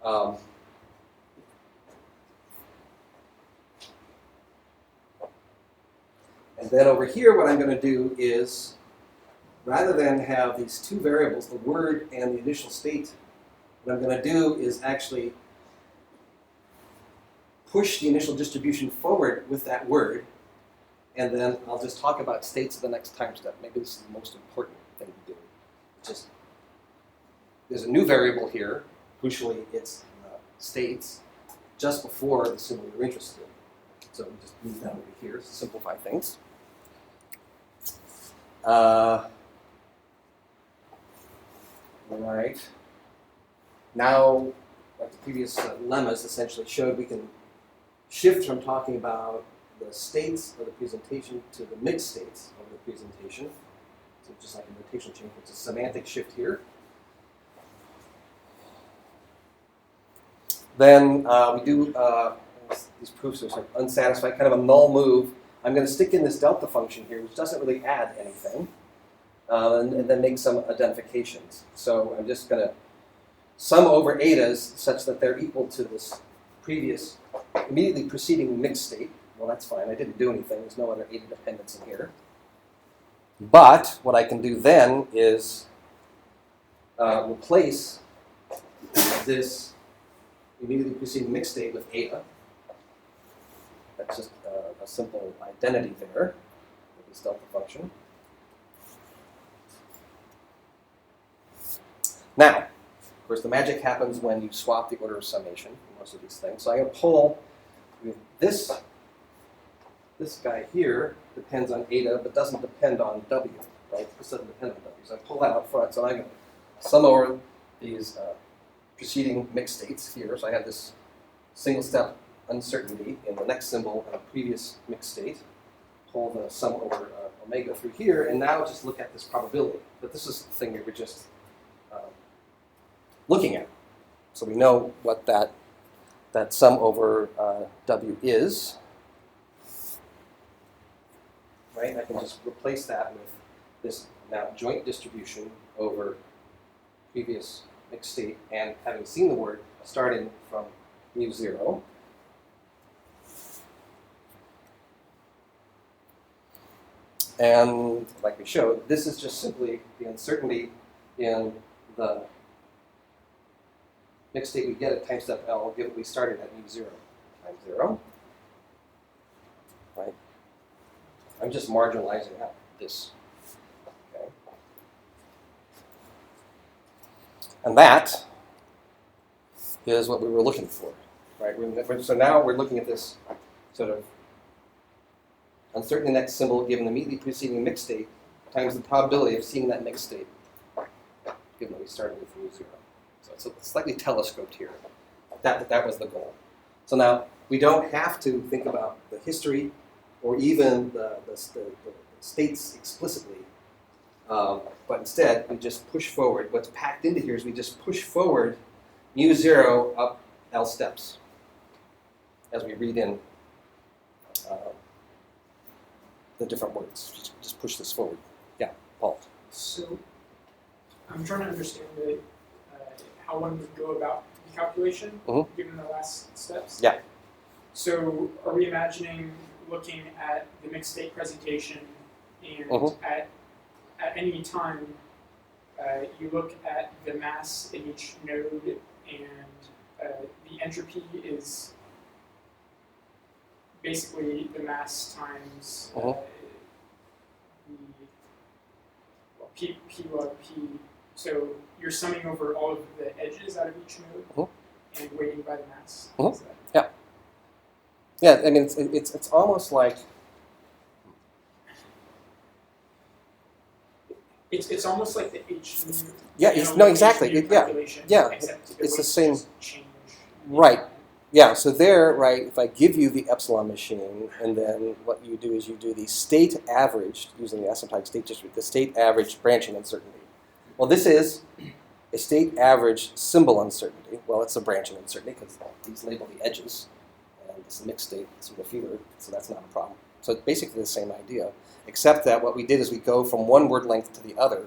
And then over here, what I'm going to do is, rather than have these 2 variables, the word and the initial state, what I'm going to do is actually push the initial distribution forward with that word, and then I'll just talk about states of the next time step. Maybe this is the most important thing to do. Just, there's a new variable here, crucially it's states, just before the symbol you're interested in. So we just move that over here to simplify things. Right. Now, like the previous lemmas essentially showed, we can shift from talking about the states of the presentation to the mixed states of the presentation. So just like a notational change, it's a semantic shift here. Then we do these proofs are sort of unsatisfied, kind of a null move. I'm going to stick in this delta function here, which doesn't really add anything, and then make some identifications. So I'm just going to sum over etas such that they're equal to this previous, immediately preceding mixed state. Well, that's fine. I didn't do anything. There's no other eta dependence in here. But what I can do then is replace this immediately preceding mixed state with eta. That's just a simple identity there with this delta function. Now, of course, the magic happens when you swap the order of summation for most of these things. So I'm going to pull this guy here depends on eta, but doesn't depend on w, right? This doesn't depend on w. So I pull that out front. So I'm going to sum over these preceding mixed states here. So I have this single step uncertainty in the next symbol and a previous mixed state. Pull the sum over omega through here, and now just look at this probability. But this is the thing we were just looking at. So we know what that sum over w is. Right? I can just replace that with this now joint distribution over previous mixed state, and having seen the word starting from mu0. And like we showed, this is just simply the uncertainty in the mixed state we get at time step L, given we started at mu0 times 0. Right? I'm just marginalizing out this. Okay. And that is what we were looking for. Right? So now we're looking at this sort of uncertainty next symbol given the immediately preceding mixed state times the probability of seeing that mixed state, given that we started with mu0. So it's slightly telescoped here. That was the goal. So now we don't have to think about the history or even the states explicitly, but instead we just push forward. What's packed into here is we just push forward mu0 up L steps as we read in the different words. Just push this forward. Yeah, Paul. So I'm trying to understand how one would go about the calculation, given the last steps. Yeah. So are we imagining looking at the mixed state presentation, and at any time you look at the mass in each node, and the entropy is basically the mass times P log P. So you're summing over all of the edges out of each node and weighting by the mass. Yeah. Yeah, I mean, it's almost like... It's almost like the H. Yeah, exactly. Yeah, it's the same. Right. Yeah, so there, right, if I give you the epsilon machine, and then what you do is you do the state averaged, using the asymptotic state distribution, the state averaged branching uncertainty. Well, this is a state averaged symbol uncertainty. Well, it's a branching uncertainty because these label the edges, and this is a mixed state, it's a feeler, so that's not a problem. So it's basically the same idea, except that what we did is we go from one word length to the other.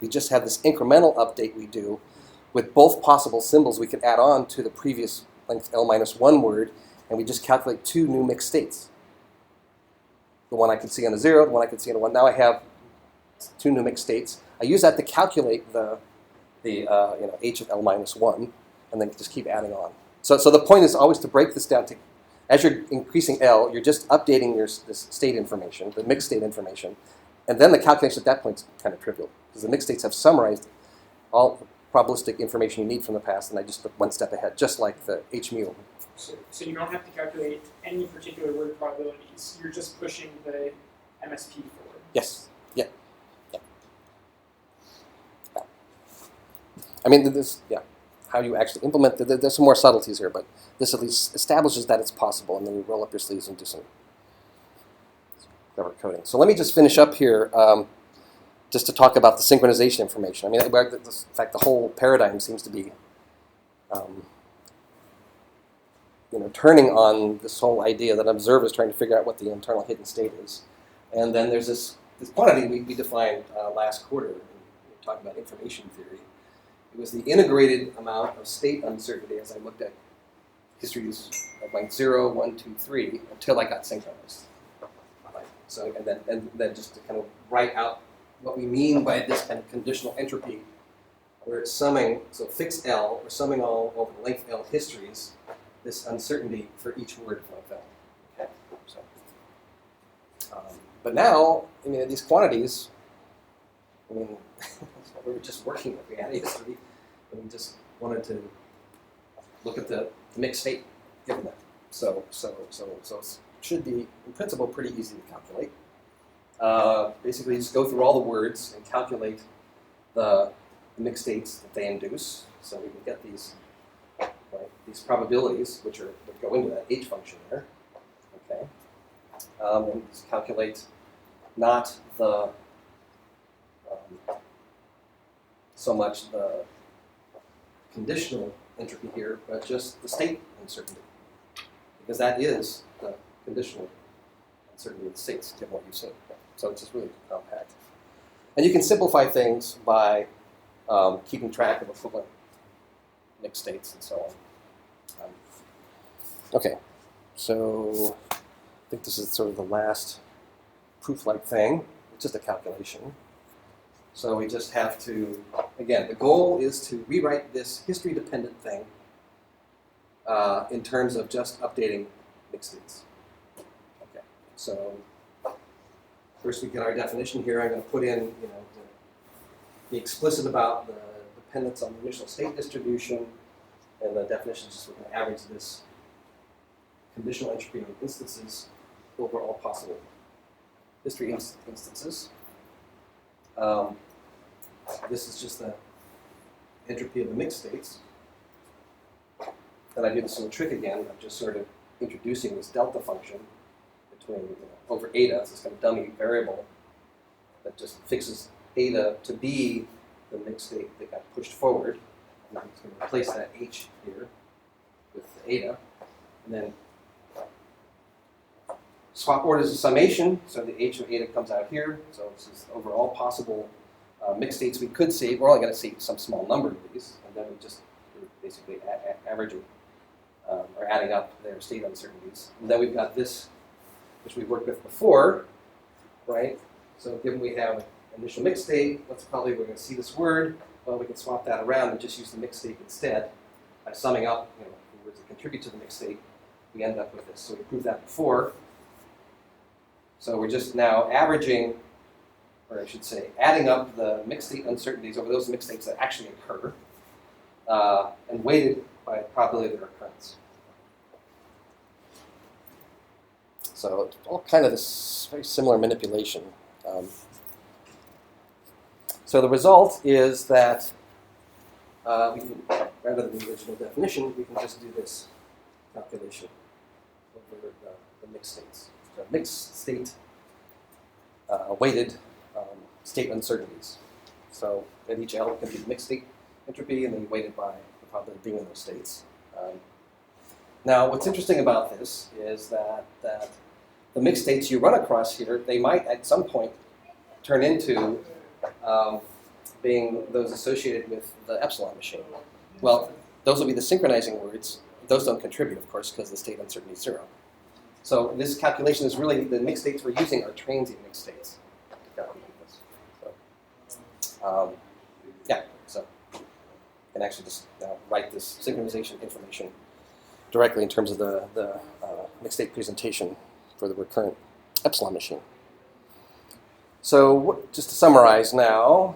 We just have this incremental update we do with both possible symbols we could add on to the previous length L-1 word, and we just calculate two new mixed states. The one I could see on a 0, the one I could see on a 1. Now I have two new mixed states. I use that to calculate the h of L-1, and then just keep adding on. So the point is always to break this down to, as you're increasing L, you're just updating this state information, the mixed state information, and then the calculation at that point is kind of trivial, because the mixed states have summarized all the probabilistic information you need from the past, and I just took one step ahead, just like the h mu. So you don't have to calculate any particular word probabilities. You're just pushing the MSP forward. Yes. Yeah. I mean, how you actually implement, there's some more subtleties here, but this at least establishes that it's possible, and then you roll up your sleeves and do some clever coding. So let me just finish up here, just to talk about the synchronization information. I mean, in fact, the whole paradigm seems to be turning on this whole idea that an observer is trying to figure out what the internal hidden state is. And then there's this quantity we defined last quarter when we were talking about information theory. It was the integrated amount of state uncertainty as I looked at histories of like 0, 1, 2, 3 until I got synchronized. So and then just to kind of write out what we mean by this kind of conditional entropy where it's summing, so fix L, we're summing all over the length L histories, this uncertainty for each word of length L. Okay, so, but now, I mean, these quantities, I mean, we were just working with. We had a history, and we just wanted to look at the mixed state given that. So it should be, in principle, pretty easy to calculate. Basically, just go through all the words and calculate the mixed states that they induce. So we can get these, right, these probabilities, which go into that H function there. Okay, and just calculate not the so much the conditional entropy here, but just the state uncertainty, because that is the conditional uncertainty of the states, given what you've seen. So it's just really compact. And you can simplify things by keeping track of equivalent mixed states and so on. Okay, so I think this is sort of the last proof-like thing. It's just a calculation. So we just have to, again, the goal is to rewrite this history-dependent thing in terms of just updating mixed states. Okay, so first we get our definition here. I'm going to put in, you know, be explicit about the dependence on the initial state distribution, and the definition is just we're going to average this conditional entropy of instances over all possible history instances. This is just the entropy of the mixed states. Then I do this little trick again of just sort of introducing this delta function between, you know, over eta. It's this kind of dummy variable that just fixes eta to be the mixed state that got pushed forward. And I'm just going to replace that h here with the eta. And then swap orders of summation, so the h of eta comes out here. So this is over all possible mixed states we could see. We're only going to see some small number of these, and then we just basically averaging or adding up their state uncertainties. And then we've got this, which we worked with before, right? So given we have an initial mixed state, we're going to see this word. Well, we can swap that around and just use the mixed state instead. By summing up, you know, the words that contribute to the mixed state, we end up with this. So we proved that before. So we're just now averaging, or I should say, adding up the mixed state uncertainties over those mixed states that actually occur, and weighted by the probability of their occurrence. So it's all kind of this very similar manipulation. So the result is that we can, rather than the original definition, we can just do this calculation over the mixed states. So mixed state weighted state uncertainties. So at each L can be the mixed state entropy, and then weighted by the probability of being in those states. Now, what's interesting about this is that the mixed states you run across here, they might at some point turn into being those associated with the epsilon machine. Well, those will be the synchronizing words. Those don't contribute, of course, because the state uncertainty is 0. So this calculation is really, the mixed states we're using are transient mixed states to calculate this. So, yeah, so you can actually just now write this synchronization information directly in terms of the mixed state presentation for the recurrent epsilon machine. So just to summarize now,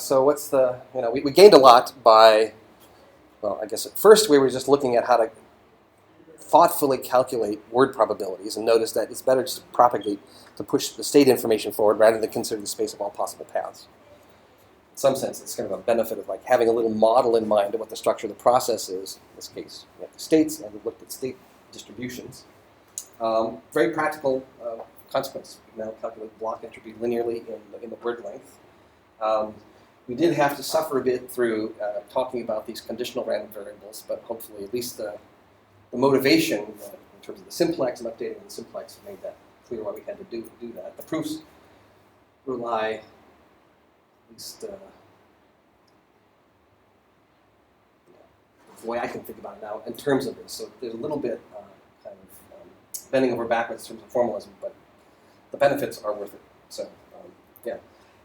so what's the, you know, we gained a lot by, well, I guess at first we were just looking at how to thoughtfully calculate word probabilities and notice that it's better just to propagate, to push the state information forward rather than consider the space of all possible paths. In some sense, it's kind of a benefit of like having a little model in mind of what the structure of the process is. In this case, we have the states, and we've looked at state distributions. Very practical consequence. We now calculate block entropy linearly in the word length. We did have to suffer a bit through talking about these conditional random variables, but hopefully at least the motivation in terms of the simplex and updating the simplex made that clear why we had to do that. The proofs rely, at least the way I can think about it now, in terms of this. So there's a little bit kind of bending over backwards in terms of formalism, but the benefits are worth it. So yeah.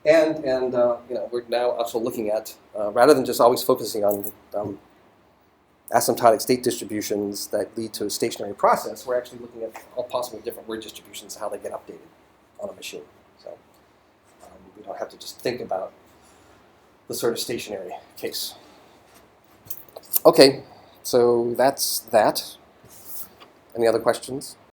And we're now also looking at, rather than just always focusing on asymptotic state distributions that lead to a stationary process, we're actually looking at all possible different word distributions, how they get updated on a machine. So we don't have to just think about the sort of stationary case. Okay, so that's that. Any other questions?